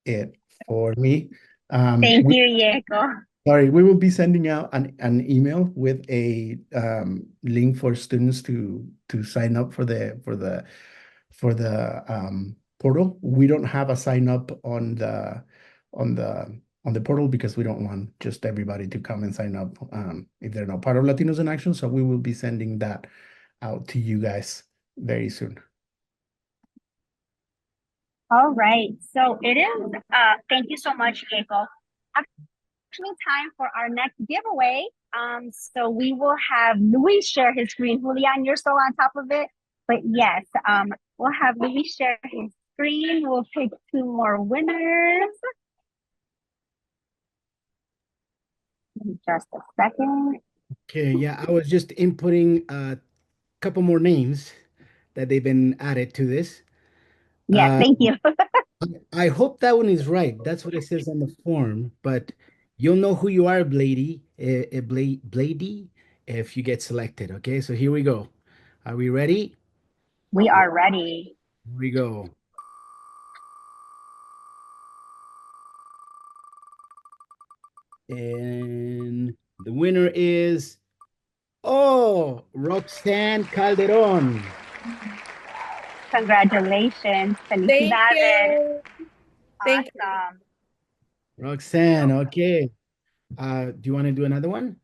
it for me. Thank you, Yeko. Sorry, we will be sending out an email with a link for students to sign up for the portal. We don't have a sign up on the portal, because we don't want just everybody to come and sign up if they're not part of Latinos in Action. So we will be sending that out to you guys very soon. All right. So it is, thank you so much, Keiko. Actually time for our next giveaway. So we will have Luis share his screen. Julian, you're still on top of it. But yes, we'll have Luis share his screen. We'll pick two more winners. Just a second. Okay, yeah, I was just inputting a couple more names that they've been added to this. Yes, thank you. I hope that one is right. That's what it says on the form, but you'll know who you are, Blady, if you get selected. Okay, so here we go. Are we ready? We are ready. Here we go. And the winner is, Roxanne Calderon. Congratulations. Felicidades. Thank you. Awesome. Roxanne, okay. Do you want to do another one?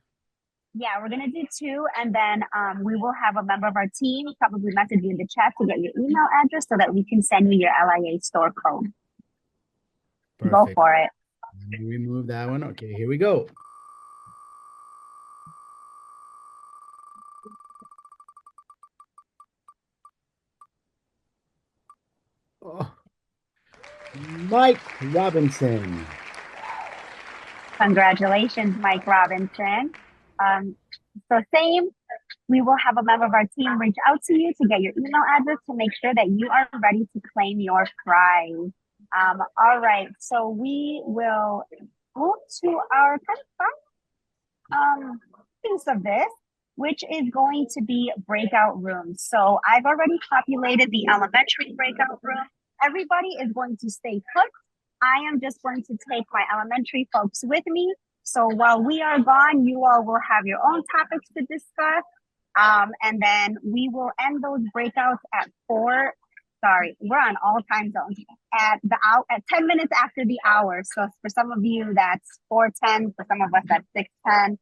Yeah, we're gonna do two, and then we will have a member of our team probably message you in the chat to get your email address so that we can send you your LIA store code. Perfect. Go for it. Let me remove that one. Okay, here we go. Oh. Mike Robinson. Congratulations, Mike Robinson. So same we will have a member of our team reach out to you to get your email address to make sure that you are ready to claim your prize. All right, so we will move to our kind of piece of this, which is going to be breakout rooms. So I've already populated the elementary breakout room. Everybody is going to stay put. I am just going to take my elementary folks with me. So while we are gone, you all will have your own topics to discuss. And then we will end those breakouts at sorry, we're on all time zones at 10 minutes after the hour. So for some of you, that's 4:10. For some of us, that's 6:10.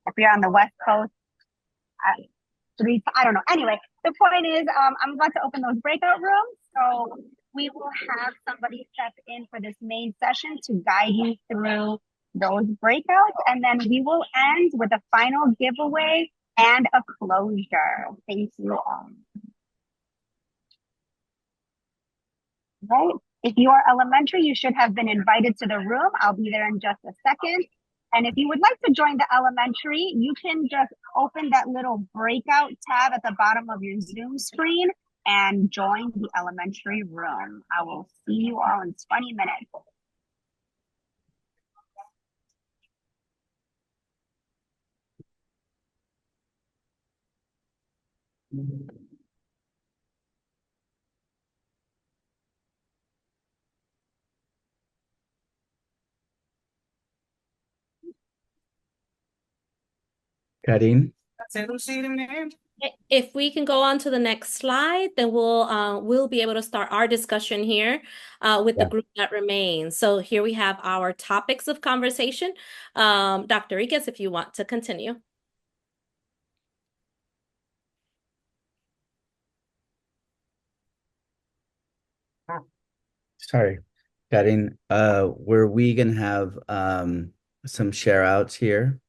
If you're on the West Coast, I don't know. Anyway, the point is, I'm about to open those breakout rooms. So we will have somebody step in for this main session to guide you through those breakouts. And then we will end with a final giveaway and a closure. Thank you all. Right. If you are elementary, you should have been invited to the room. I'll be there in just a second. And if you would like to join the elementary, you can just open that little breakout tab at the bottom of your Zoom screen and join the elementary room. I will see you all in 20 minutes. Karin? If we can go on to the next slide, then we'll be able to start our discussion here with the group that remains. So here we have our topics of conversation. Dr. Riquez, if you want to continue. Sorry, Karin, were we gonna have some share outs here?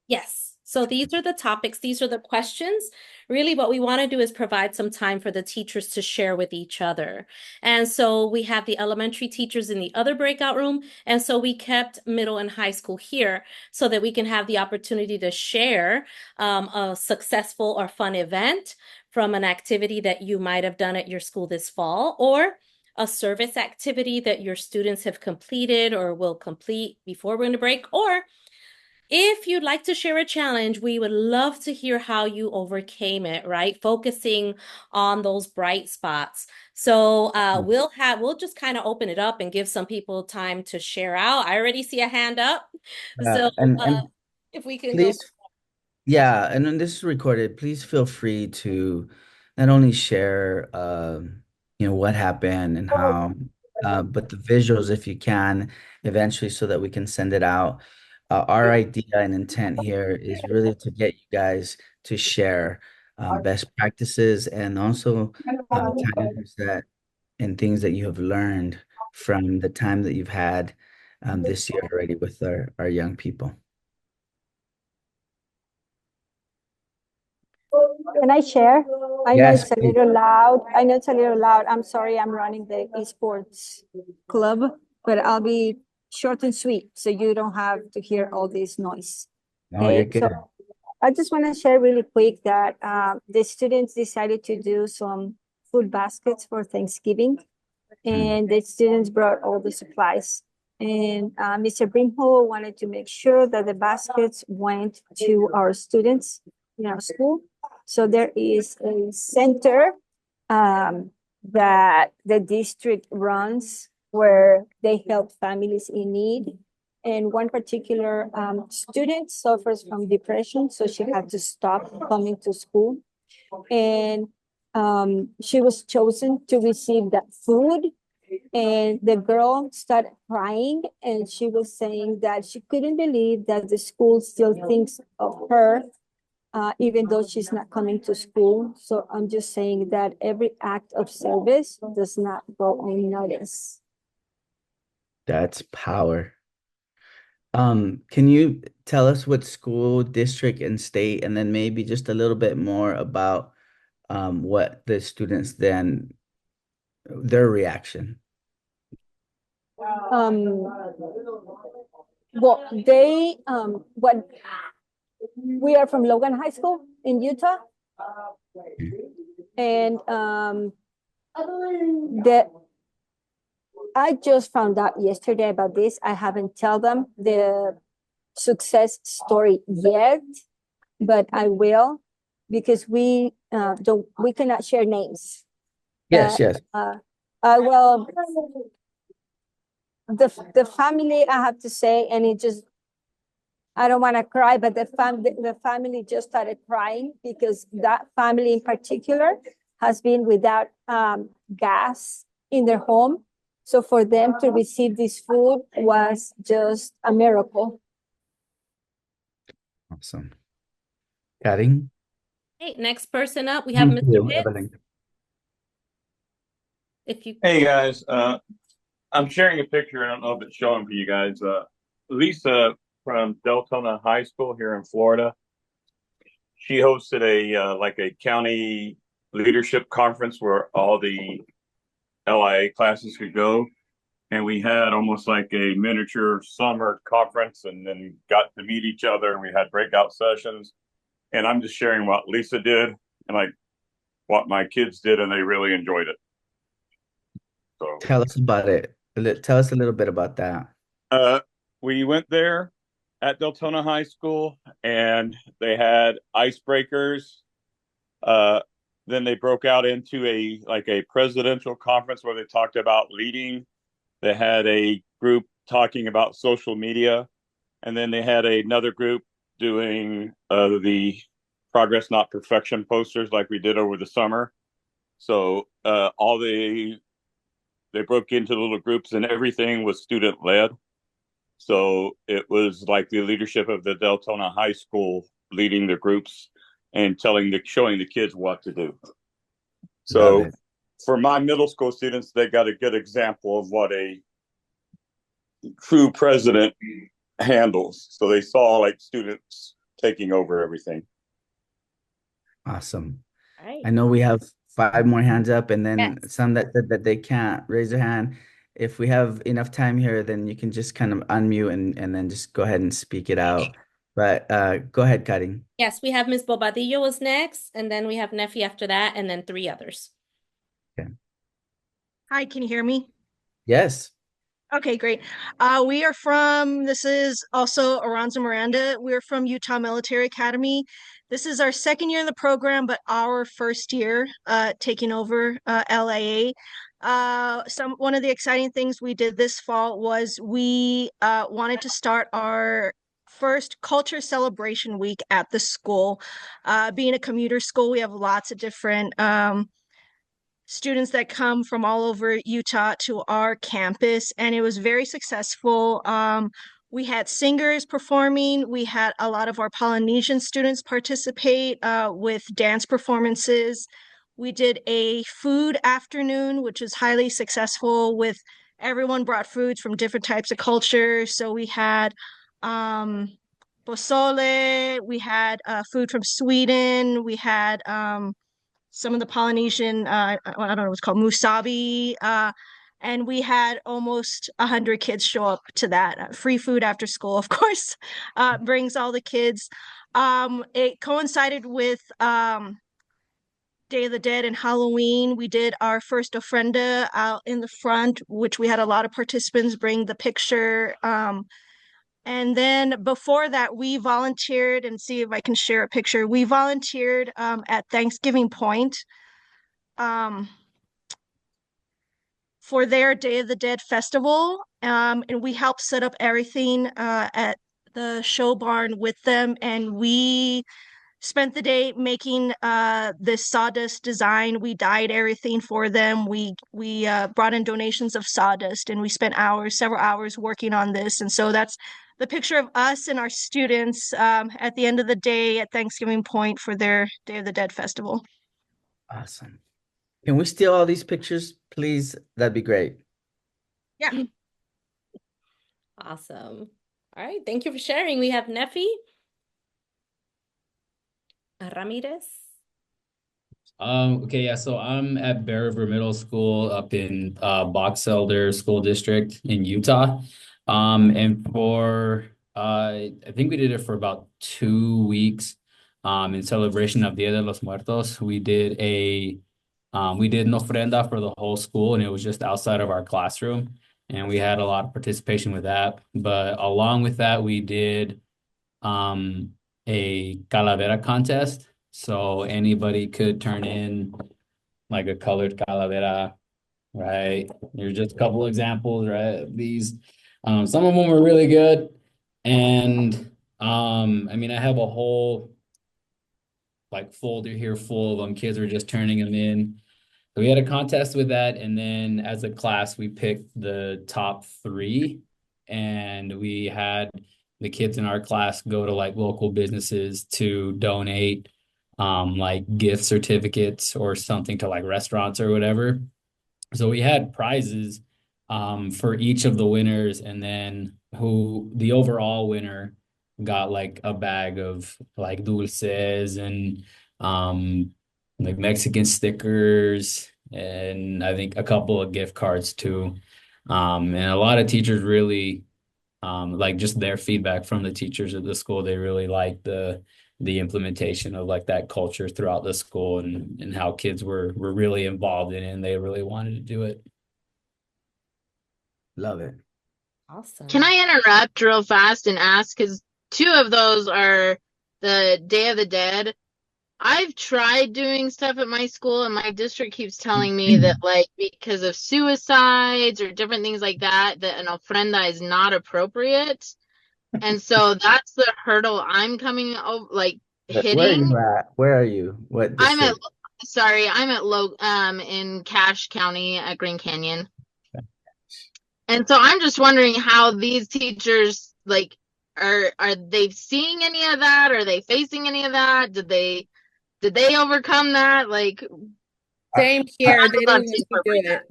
Yes. So these are the topics. These are the questions. Really what we want to do is provide some time for the teachers to share with each other. And so we have the elementary teachers in the other breakout room. And so we kept middle and high school here so that we can have the opportunity to share a successful or fun event from an activity that you might have done at your school this fall, or a service activity that your students have completed or will complete before we're going to break, or if you'd like to share a challenge, we would love to hear how you overcame it, right? Focusing on those bright spots. So we'll just kind of open it up and give some people time to share out. I already see a hand up. So And if we can please, go. yeah, and when this is recorded, please feel free to not only share, what happened and how, but the visuals if you can, eventually, so that we can send it out. Our idea and intent here is really to get you guys to share best practices and also times that and things that you have learned from the time that you've had this year already with our young people. Can I share? I know Yes, it's a little loud. I know it's a little loud. I'm sorry, I'm running the esports club, but I'll be short and sweet so you don't have to hear all this noise. No, you're good. So I just want to share really quick that the students decided to do some food baskets for Thanksgiving, and the students brought all the supplies. And Mr. Bringhole wanted to make sure that the baskets went to our students in our school. So there is a center that the district runs where they help families in need. And one particular student suffers from depression, so she had to stop coming to school. And she was chosen to receive that food. And the girl started crying, and she was saying that she couldn't believe that the school still thinks of her, even though she's not coming to school. So I'm just saying that every act of service does not go unnoticed. That's power. Can you tell us what school, district, and state, and then maybe just a little bit more about what the students then, their reaction? Well, we are from Logan High School in Utah. And the I just found out yesterday about this. I haven't tell them the success story yet, but I will, because we cannot share names. Yes, yes. Well, the family, I have to say, and it just, I don't want to cry, but the family just started crying because that family in particular has been without gas in their home. So for them to receive this food was just a miracle. Awesome. Karin? Hey, next person up, we have Thank Mr. you, Pitts. Evelyn. If you Hey guys, I'm sharing a picture. I don't know if it's showing for you guys. Lisa from Deltona High School here in Florida. She hosted a like a county leadership conference where all the LIA classes could go, and we had almost like a miniature summer conference, and then got to meet each other, and we had breakout sessions. And I'm just sharing what Lisa did and like what my kids did, and they really enjoyed it. So Tell us about it. Tell us a little bit about that. we went there at Deltona High School, and they had icebreakers. Then they broke out into a presidential conference where they talked about leading. They had a group talking about social media, and then they had another group doing the progress not perfection posters like we did over the summer. So they broke into little groups, and everything was student led. So it was like the leadership of the Deltona High School leading the groups and showing the kids what to do. So for my middle school students, they got a good example of what a true president handles. So they saw like students taking over everything. Awesome. All right. I know we have 5 more hands up, and then some that said that they can't raise their hand. If we have enough time here, then you can just kind of unmute and then just go ahead and speak it out. But go ahead, Karin. Yes, we have Ms. Bobadillo was next, and then we have Nefi after that, and then 3 others. Okay. Hi, can you hear me? Yes. Okay, great. This is also Aranza Miranda. We're from Utah Military Academy. This is our second year in the program, but our first year taking over LIA. One of the exciting things we did this fall was we wanted to start our first culture celebration week at the school. Being a commuter school, we have lots of different students that come from all over Utah to our campus, and it was very successful. We had singers performing. We had a lot of our Polynesian students participate with dance performances. We did a food afternoon, which was highly successful, with everyone brought foods from different types of culture. So we had pozole, we had food from Sweden, we had some of the Polynesian, I don't know what's called, musabi. And we had almost 100 kids show up to that. Free food after school, of course, brings all the kids. It coincided with Day of the Dead and Halloween. We did our first ofrenda out in the front, which we had a lot of participants bring the picture. And then before that, we volunteered, and see if I can share a picture. We volunteered at Thanksgiving Point for their Day of the Dead festival. And we helped set up everything at the show barn with them. And we spent the day making this sawdust design. We dyed everything for them. We brought in donations of sawdust, and we spent several hours working on this. And so that's the picture of us and our students at the end of the day at Thanksgiving Point for their Day of the Dead festival. Awesome. Can we steal all these pictures, please? That'd be great. Yeah. Awesome. All right, thank you for sharing. We have Nefi Ramirez. Okay, yeah, so I'm at Bear River Middle School up in Box Elder School District in Utah. And for I think we did it for about 2 weeks. in celebration of Dia de los Muertos. We did an ofrenda for the whole school, and it was just outside of our classroom. And we had a lot of participation with that. But along with that, we did a calavera contest. So anybody could turn in like a colored calavera, right? Here's just a couple examples, right? These, some of them were really good. And I mean, I have a whole like folder here full of them. Kids were just turning them in. So we had a contest with that, and then as a class, we picked the top 3, and we had the kids in our class go to like local businesses to donate like gift certificates or something to like restaurants or whatever. So we had prizes for each of the winners, and then who the overall winner got like a bag of like dulces and like Mexican stickers, and I think a couple of gift cards too. And a lot of teachers really like just their feedback from the teachers at the school. They really like the implementation of like that culture throughout the school, and how kids were really involved in it, and they really wanted to do it. Love it. Awesome. Can I interrupt real fast and ask, because 2 of those are the Day of the Dead. I've tried doing stuff at my school, and my district keeps telling me that, like, because of suicides or different things like that, that an ofrenda is not appropriate. And so that's the hurdle I'm coming over, like, Where are hitting. you at? Where are you? What I'm at, district? sorry, I'm at in Cache County at Green Canyon. And so I'm just wondering how these teachers, like, are they seeing any of that? Are they facing any of that? Did they overcome that? Like, Same here. They don't want to do it.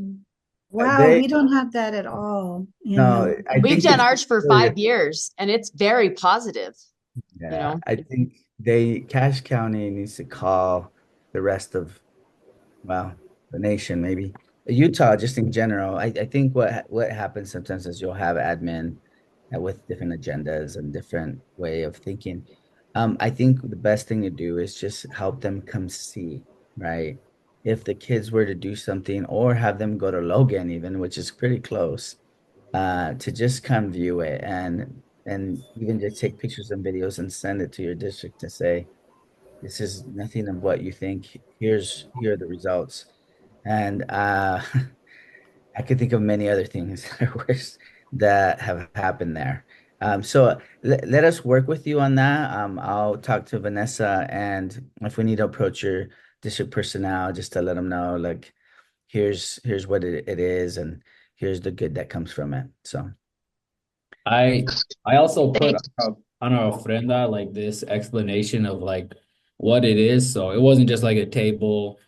Wow, we don't have that at all. No, I We've think done it's ours for really- 5 years, and it's very positive. Yeah, you know? I think Cache County needs to call the rest of, well, the nation, maybe Utah, just in general. I think what happens sometimes is you'll have admin with different agendas and different way of thinking. I think the best thing to do is just help them come see, right? If the kids were to do something, or have them go to Logan even, which is pretty close, to just come view it, and even just take pictures and videos and send it to your district to say, this is nothing of what you think. Here are the results. And I could think of many other things that have happened there. So let us work with you on that. I'll talk to Vanessa, and if we need to approach your district personnel, just to let them know, like, here's what it is, and here's the good that comes from it. So I also put on our ofrenda like this explanation of like what it is. So it wasn't just like a table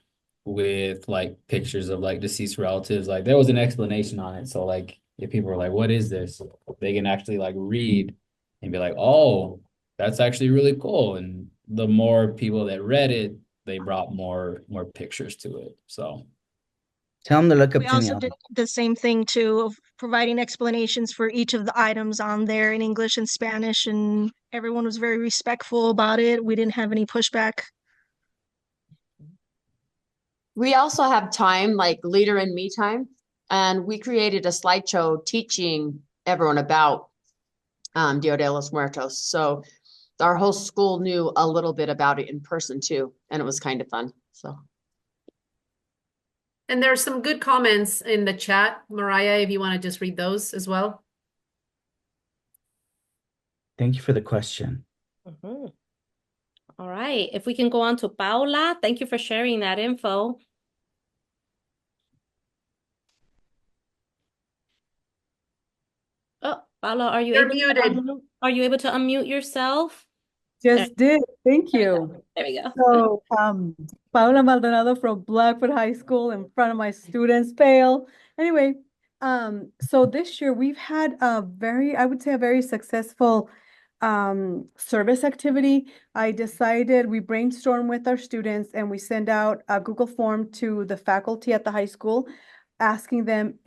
with like pictures of like deceased relatives. Like there was an explanation on it. So like if people were like, what is this? They can actually like read and be like, oh, that's actually really cool. And the more people that read it, they brought more pictures to it. So tell them to look up We also did the same thing too, of providing explanations for each of the items on there in English and Spanish, and everyone was very respectful about it. We didn't have any pushback. We also have time, like leader and me time, and we created a slideshow teaching everyone about Dia de los Muertos. So our whole school knew a little bit about it in person too, and it was kind of fun. So. And there are some good comments in the chat, Mariah, if you want to just read those as well. Thank you for the question. Mm-hmm. All right, if we can go on to Paula, thank you for sharing that info. Oh, Paula, are you able to unmute yourself? Just did. Thank you. There we go. So, Paula Maldonado from Blackfoot High School in front of my students' pale. Anyway, so this year we've had I would say a very successful service activity. We brainstormed with our students, and we send out a Google form to the faculty at the high school, asking them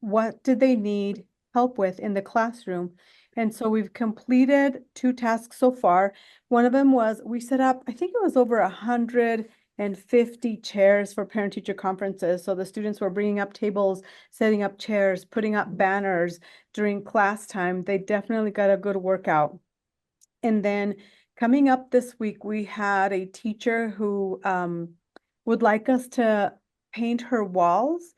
what did they need help with in the classroom. And so we've completed 2 tasks so far. One of them was we set up, I think it was over 150 chairs for parent-teacher conferences. So the students were bringing up tables, setting up chairs, putting up banners during class time. They definitely got a good workout. And then coming up this week, we had a teacher who would like us to paint her walls.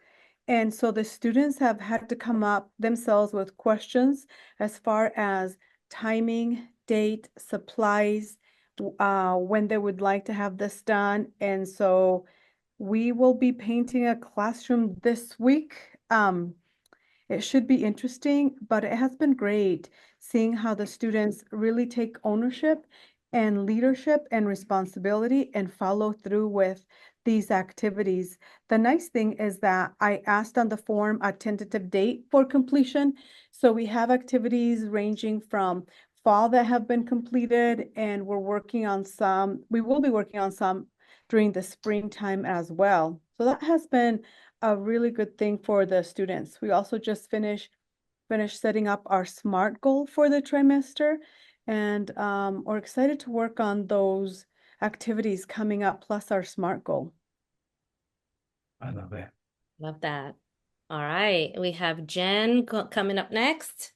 And so the students have had to come up themselves with questions as far as timing, date, supplies, when they would like to have this done. And so we will be painting a classroom this week. It should be interesting, but it has been great seeing how the students really take ownership and leadership and responsibility and follow through with these activities. The nice thing is that I asked on the form a tentative date for completion. So we have activities ranging from fall that have been completed, and we will be working on some during the springtime as well. So that has been a really good thing for the students. We also just finished setting up our SMART goal for the trimester, and we're excited to work on those activities coming up, plus our SMART goal. I love it. Love that. All right, we have Jen coming up next.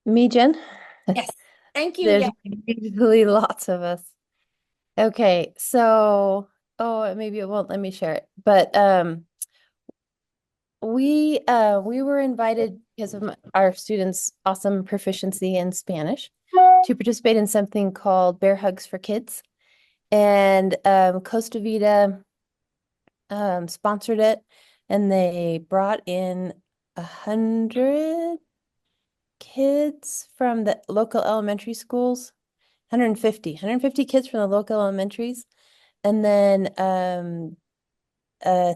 Me, Jen? Yes, thank you. There's Yeah. usually lots of us. Okay, so maybe it won't let me share it, but we were invited because of our students' awesome proficiency in Spanish to participate in something called Bear Hugs for Kids, and Costa Vida sponsored it, and they brought in 100 kids from the local elementary schools, 150 kids from the local elementaries, and then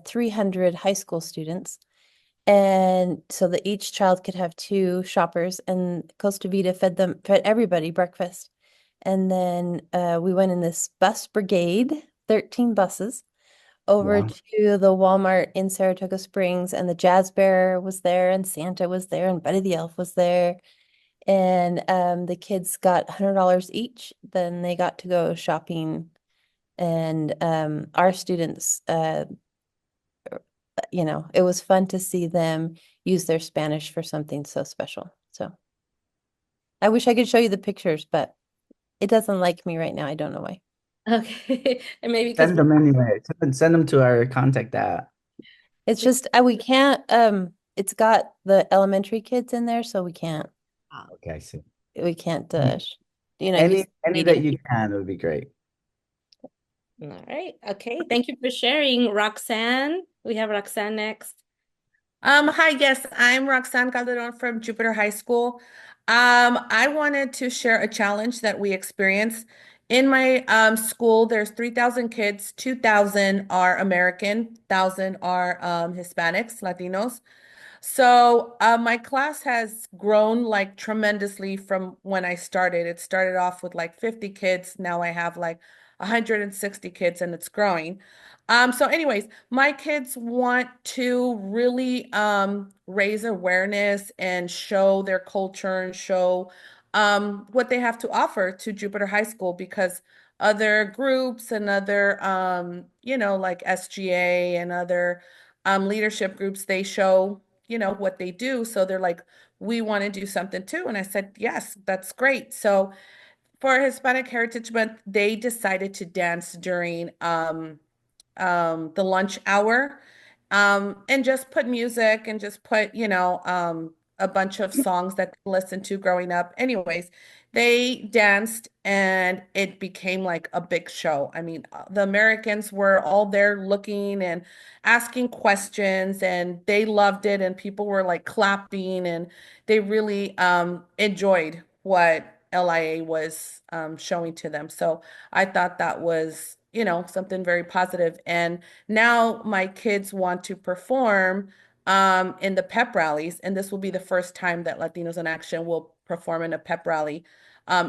300 high school students. And so that each child could have 2 shoppers, and Costa Vida fed everybody breakfast. And then we went in this bus brigade, 13 buses, over Wow. to the Walmart in Saratoga Springs, and the Jazz Bear was there, and Santa was there, and Buddy the Elf was there. And the kids got $100 each. Then they got to go shopping, and our students, it was fun to see them use their Spanish for something so special. So I wish I could show you the pictures, but it doesn't like me right now. I don't know why. Okay, and maybe because Send them anyway. Send them to our contact it's just we can't. It's got the elementary kids in there, so we can't. Okay, I see. We can't. Any that you can would be great. All right. Okay. Thank you for sharing, Roxanne. We have Roxanne next. Hi, yes, I'm Roxanne Calderon from Jupiter High School. I wanted to share a challenge that we experienced. In my school, there's 3,000 kids, 2,000 are American, 1,000 are Hispanics, Latinos. So my class has grown like tremendously from when I started. It started off with like 50 kids. Now I have like 160 kids, and it's growing. So anyways, my kids want to really raise awareness and show their culture and show what they have to offer to Jupiter High School, because other groups and other like SGA and other leadership groups, they show what they do. So they're like, we want to do something too. And I said, yes, that's great. So for Hispanic Heritage Month, they decided to dance during the lunch hour, and just put music and just put, a bunch of songs that I listened to growing up. Anyways, they danced and it became like a big show. I mean, the Americans were all there looking and asking questions, and they loved it, and people were like clapping, and they really enjoyed what LIA was showing to them. So I thought that was, something very positive. And now my kids want to perform in the pep rallies, and this will be the first time that Latinos in Action will perform in a pep rally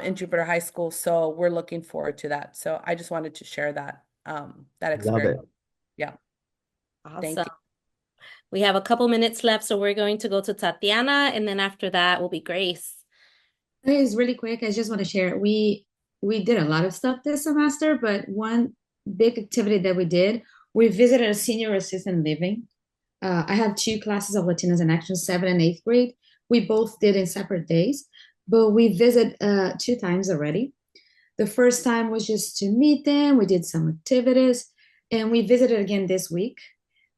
in Jupiter High School. So we're looking forward to that. So I just wanted to share that Love experience. it. Yeah. Awesome. We have a couple minutes left, so we're going to go to Tatiana, and then after that will be Grace. It's really quick. I just want to share. We did a lot of stuff this semester, but one big activity that we visited a senior assistant living. I have two classes of Latinas in Action, 7th and 8th grade. We both did in separate days, but we visited 2 times already. The first time was just to meet them. We did some activities, and we visited again this week,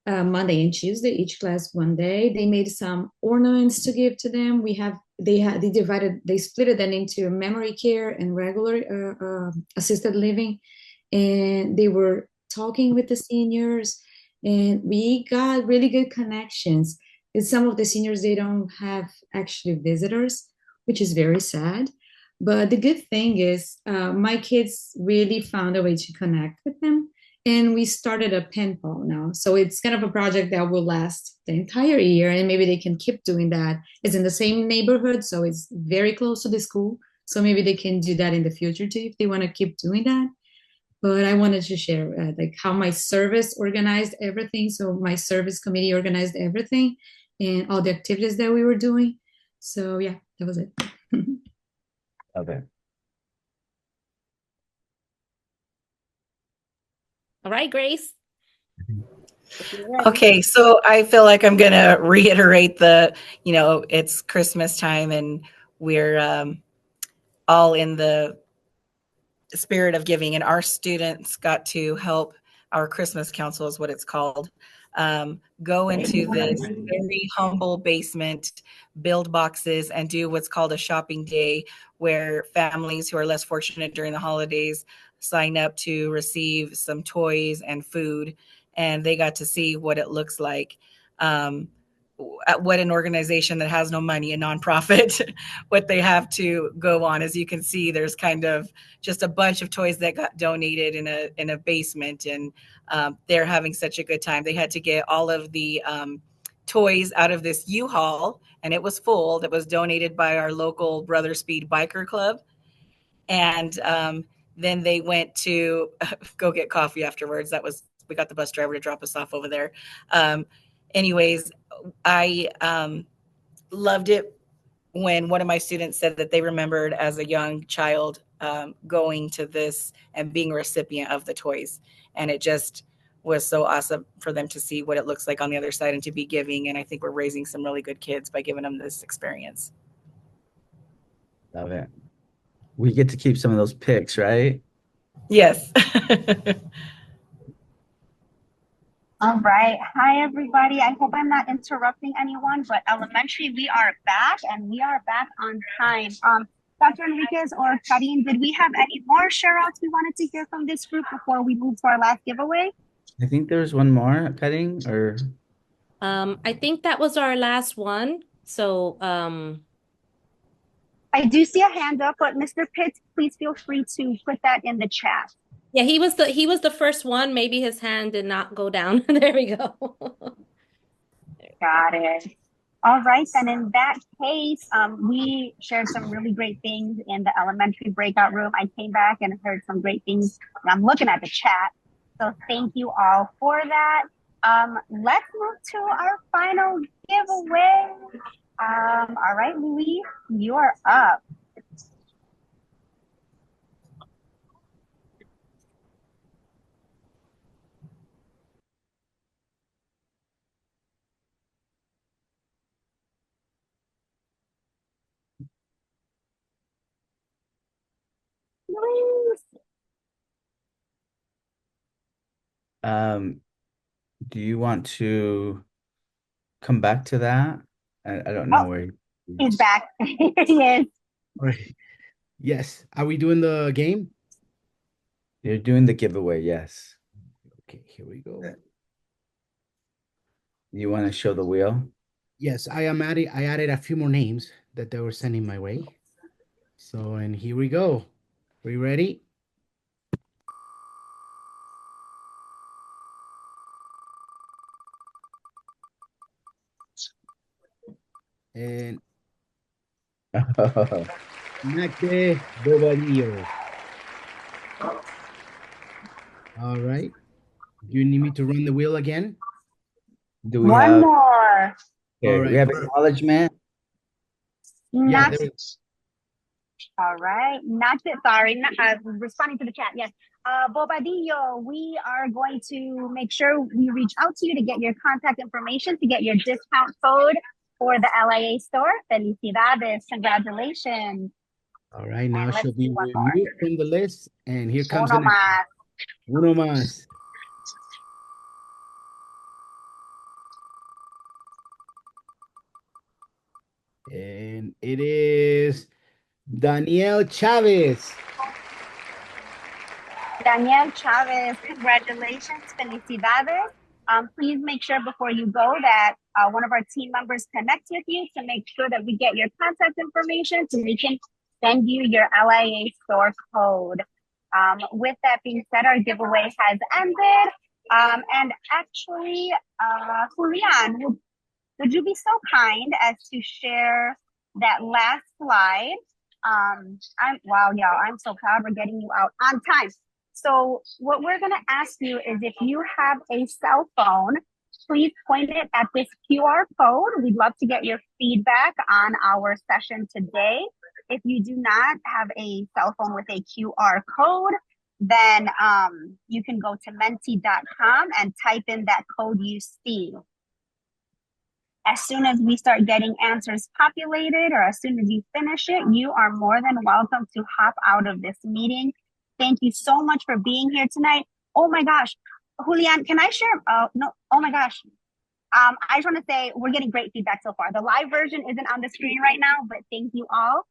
Monday and Tuesday, each class one day. They made some ornaments to give to them. They split them into memory care and regular assisted living, and they were talking with the seniors, and we got really good connections. And some of the seniors, they don't have actually visitors, which is very sad. But the good thing is, my kids really found a way to connect with them. And we started a pen pal now. So it's kind of a project that will last the entire year. And maybe they can keep doing that. It's in the same neighborhood, so it's very close to the school. So maybe they can do that in the future too, if they want to keep doing that. But I wanted to share like how my service organized everything. So my service committee organized everything and all the activities that we were doing. So yeah, that was it. Okay. All right, Grace. Okay, so I feel like I'm gonna reiterate it's Christmas time and we're all in the spirit of giving, and our students got to help our Christmas council is what it's called, go into this very humble basement, build boxes, and do what's called a shopping day, where families who are less fortunate during the holidays sign up to receive some toys and food, and they got to see what it looks like. What an organization that has no money, a nonprofit, what they have to go on. As you can see, there's kind of just a bunch of toys that got donated in a basement, and they're having such a good time. They had to get all of the toys out of this U-Haul, and it was full, that was donated by our local Brother Speed Biker Club. And then they went to go get coffee afterwards. We got the bus driver to drop us off over there. Anyways, I loved it when one of my students said that they remembered as a young child going to this and being a recipient of the toys. And it just was so awesome for them to see what it looks like on the other side and to be giving. And I think we're raising some really good kids by giving them this experience. Love it. We get to keep some of those pics, right? Yes. All right. Hi, everybody. I hope I'm not interrupting anyone, but elementary, we are back and we are back on time. Dr. Enriquez or Karin, did we have any more shout-outs we wanted to hear from this group before we move to our last giveaway? I think there's one more, Karin, or I think that was our last one. So I do see a hand up, but Mr. Pitts, please feel free to put that in the chat. yeah, he was the first one. Maybe his hand did not go down. There we go. Got it. All right, then in that case, we shared some really great things in the elementary breakout room. I came back and heard some great things. I'm looking at the chat. So thank you all for that. Let's move to our final giveaway. All right, Louise, you are up. Do you want to come back to that? I don't know where he's back. Here he is. All right. Yes. Are we doing the game? You're doing the giveaway, yes. Okay, here we go. You want to show the wheel? Yes, I added a few more names that they were sending my way. So, and here we go. Are you ready? And Nate Bobadillo. All right. Do you need me to run the wheel again? Do we One have, more. okay, All we right. have acknowledgement? Yeah, Not, all right. Not that, sorry, not, responding to the chat. Yes. Bobadillo, we are going to make sure we reach out to you to get your contact information, to get your discount code for the LIA store. Felicidades. Congratulations. All right, now And let's she'll do be one more. removed from the list, and here comes the Uno next más. one. Uno más. And it is Danielle Chavez. Danielle Chavez, congratulations, felicidades. Please make sure before you go that one of our team members connects with you to make sure that we get your contact information so we can send you your LIA store code. With that being said, our giveaway has ended. And actually, Julian, would you be so kind as to share that last slide? Wow, y'all, I'm so proud we're getting you out on time. So what we're gonna ask you is if you have a cell phone, please point it at this QR code. We'd love to get your feedback on our session today. If you do not have a cell phone with a QR code, then you can go to menti.com and type in that code you see. As soon as we start getting answers populated or as soon as you finish it, you are more than welcome to hop out of this meeting. Thank you so much for being here tonight. Oh my gosh, Julian, can I share? No, oh my gosh. I just want to say we're getting great feedback so far. The live version isn't on the screen right now, but thank you all.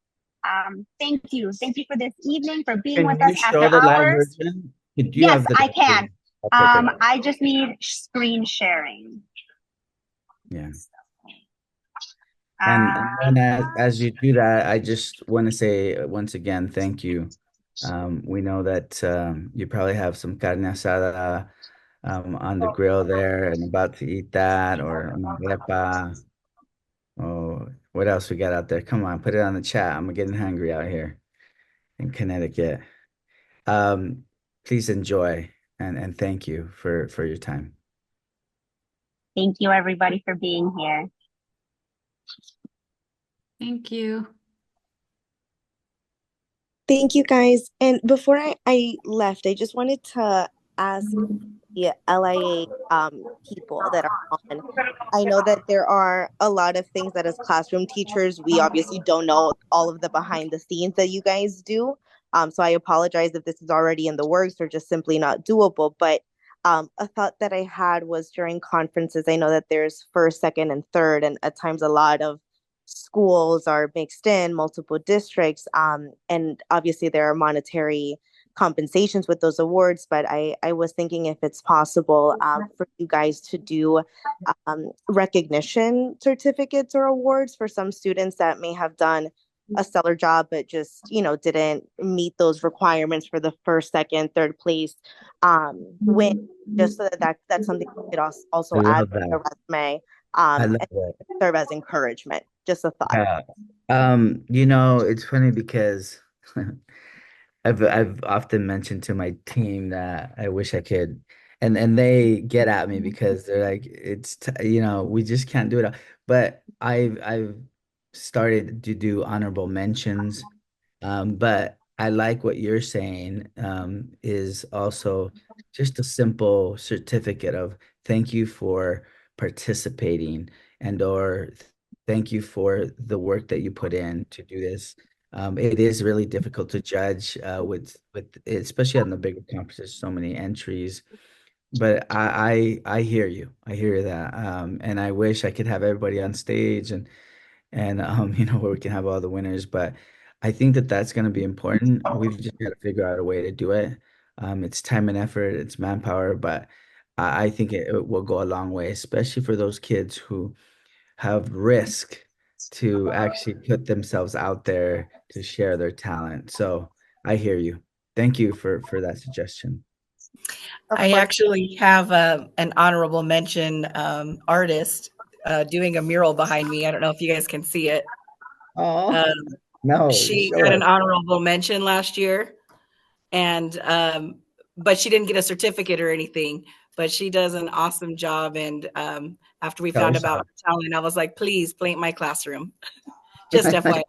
Thank you. Thank you for this evening, for being Can with you us show after the live hours. version? Do you Yes, have the? I can. Okay, thank you. I just need screen sharing. Yeah. And as you do that, I just want to say once again, thank you. We know that you probably have some carne asada on the grill there and about to eat that, or una arepa. Oh, what else we got out there? Come on, put it on the chat. I'm getting hungry out here in Connecticut. Please enjoy and thank you for your time. Thank you, everybody, for being here. Thank you. Thank you, guys. And before I left, I just wanted to ask the LIA people that are on. I know that there are a lot of things that as classroom teachers, we obviously don't know all of the behind the scenes that you guys do. So I apologize if this is already in the works or just simply not doable. But a thought that I had was during conferences, I know that there's first, second, and third, and at times a lot of schools are mixed in, multiple districts, and obviously there are monetary compensations with those awards, but I was thinking if it's possible for you guys to do recognition certificates or awards for some students that may have done a stellar job but just didn't meet those requirements for the first, second, third place, when just so that's something you could also I add love to the that. resume, I love and that. serve as encouragement. Just a thought. Yeah. It's funny because I've often mentioned to my team that I wish I could, and they get at me because they're like, we just can't do it all. But I've started to do honorable mentions. But I like what you're saying, is also just a simple certificate of thank you for participating and/or thank you for the work that you put in to do this. It is really difficult to judge with especially on the bigger conferences, so many entries. But I hear you. I hear that. And I wish I could have everybody on stage and where we can have all the winners. But I think that that's going to be important. We've just got to figure out a way to do it. It's time and effort, it's manpower, but I think it will go a long way, especially for those kids who have risk to actually put themselves out there to share their talent. So I hear you. Thank you for that suggestion. I actually have an honorable mention artist doing a mural behind me. I don't know if you guys can see it. Oh, no, she show got us. an honorable mention last year, and but she didn't get a certificate or anything. but she does an awesome job. And after we Oh, found shout about out. her talent, I was like, please paint my classroom. Just FYI.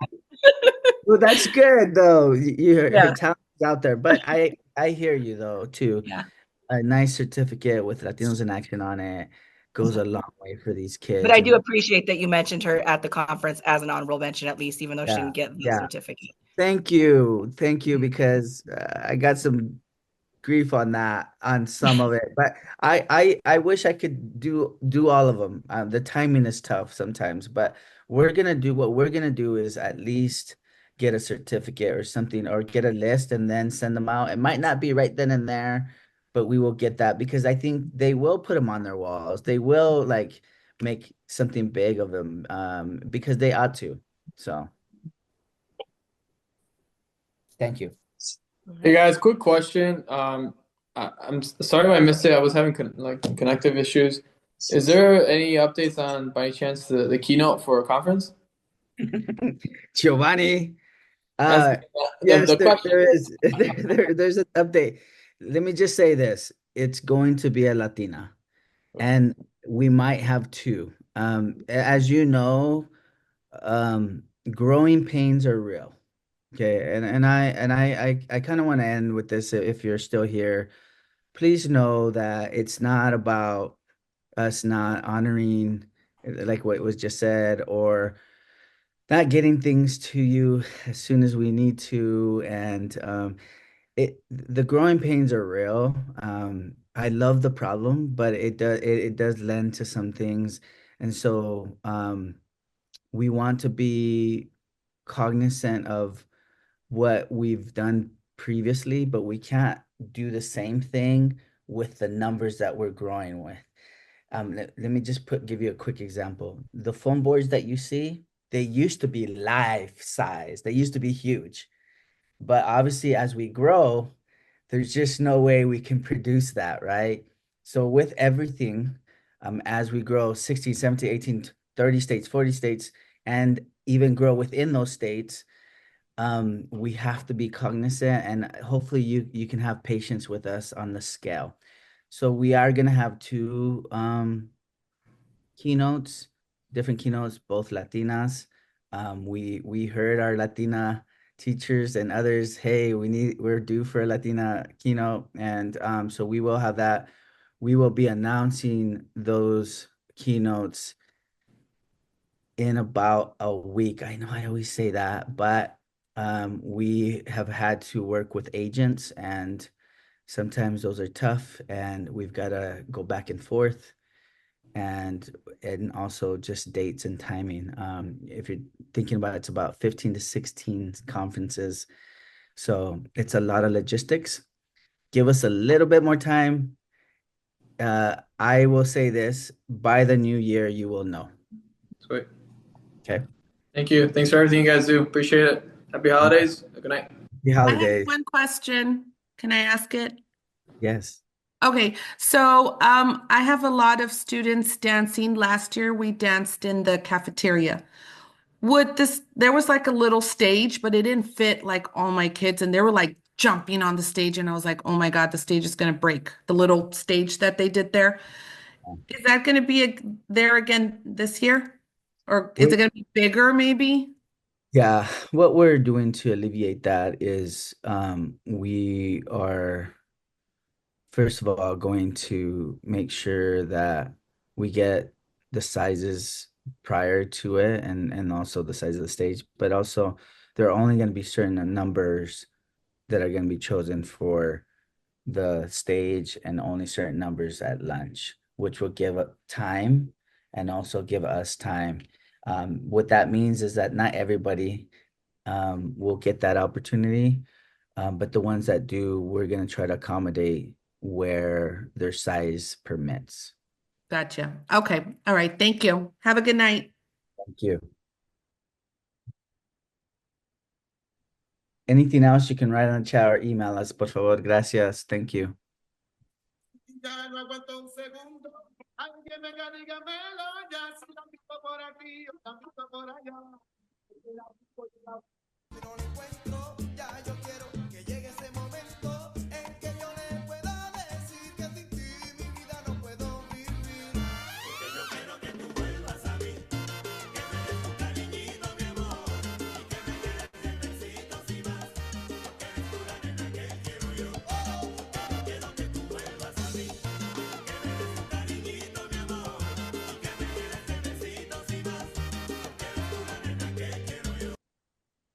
Well, that's good though. Her Yeah. talent's out there, but I hear you though too. Yeah. A nice certificate with Latinos in Action on it goes a long way for these But kids. I And do appreciate that you mentioned her at the conference as an honorable mention, at least, even though she yeah, didn't get the yeah. certificate. Thank you, because I got some grief on that on some of it, but I wish I could do all of them. The timing is tough sometimes, but what we're gonna do is at least get a certificate or something, or get a list and then send them out. It might not be right then and there, but we will get that because I think they will put them on their walls. They will like make something big of them, because they ought to. So thank you. Hey guys, quick question. I'm sorry if I missed it. I was having connective issues. Is there any updates on, by chance, the keynote for a conference? Giovanni, That's yes, the question. there is there's an update. Let me just say this. It's going to be a Latina, and we might have two. As you know, growing pains are real. Okay, and I kind of want to end with this. If you're still here, please know that it's not about us not honoring, like what was just said, or not getting things to you as soon as we need to. And the growing pains are real. I love the problem, but it does lend to some things. And so we want to be cognizant of what we've done previously, but we can't do the same thing with the numbers that we're growing with. Let me just give you a quick example. The foam boards that you see, they used to be life size. They used to be huge. But obviously, as we grow, there's just no way we can produce that, right? So with everything, as we grow 16, 17, 18, 30 states, 40 states, and even grow within those states, we have to be cognizant, and hopefully you can have patience with us on the scale. So we are going to have two keynotes, different keynotes, both Latinas. We heard our Latina teachers and others, hey, we're due for a Latina keynote, and so we will have that. We will be announcing those keynotes in about a week. I know I always say that, but we have had to work with agents, and sometimes those are tough, and we've got to go back and forth, and also just dates and timing. If you're thinking about it, it's about 15 to 16 conferences. So it's a lot of logistics. Give us a little bit more time. I will say this, by the new year, you will know. Sweet. Okay. Thank you. Thanks for everything you guys do. Appreciate it. Happy holidays. Good night. Happy I have holidays. one question. Can I ask it? Yes. Okay, so I have a lot of students dancing. Last year we danced in the cafeteria. There was like a little stage, but it didn't fit like all my kids, and they were like jumping on the stage, and I was like, oh my God, the stage is gonna break. The little stage that they did there. Is that gonna be there again this year? Or is it gonna be bigger maybe? Yeah, what we're doing to alleviate that is we are, first of all, going to make sure that we get the sizes prior to it, and also the size of the stage, but also there are only going to be certain numbers that are going to be chosen for the stage, and only certain numbers at lunch, which will give up time and also give us time. What that means is that not everybody will get that opportunity, but the ones that do, we're going to try to accommodate where their size permits. Gotcha. Okay. All right. Thank you. Have a good night. Thank you. Anything else, you can write on the chat or email us, por favor. Gracias. Thank you. Ya no aguanto un segundo. Alguien venga, dígamelo ya. Si la pico por aquí, la pico por allá. Si la pico, ya. Si no lo encuentro, ya yo quiero.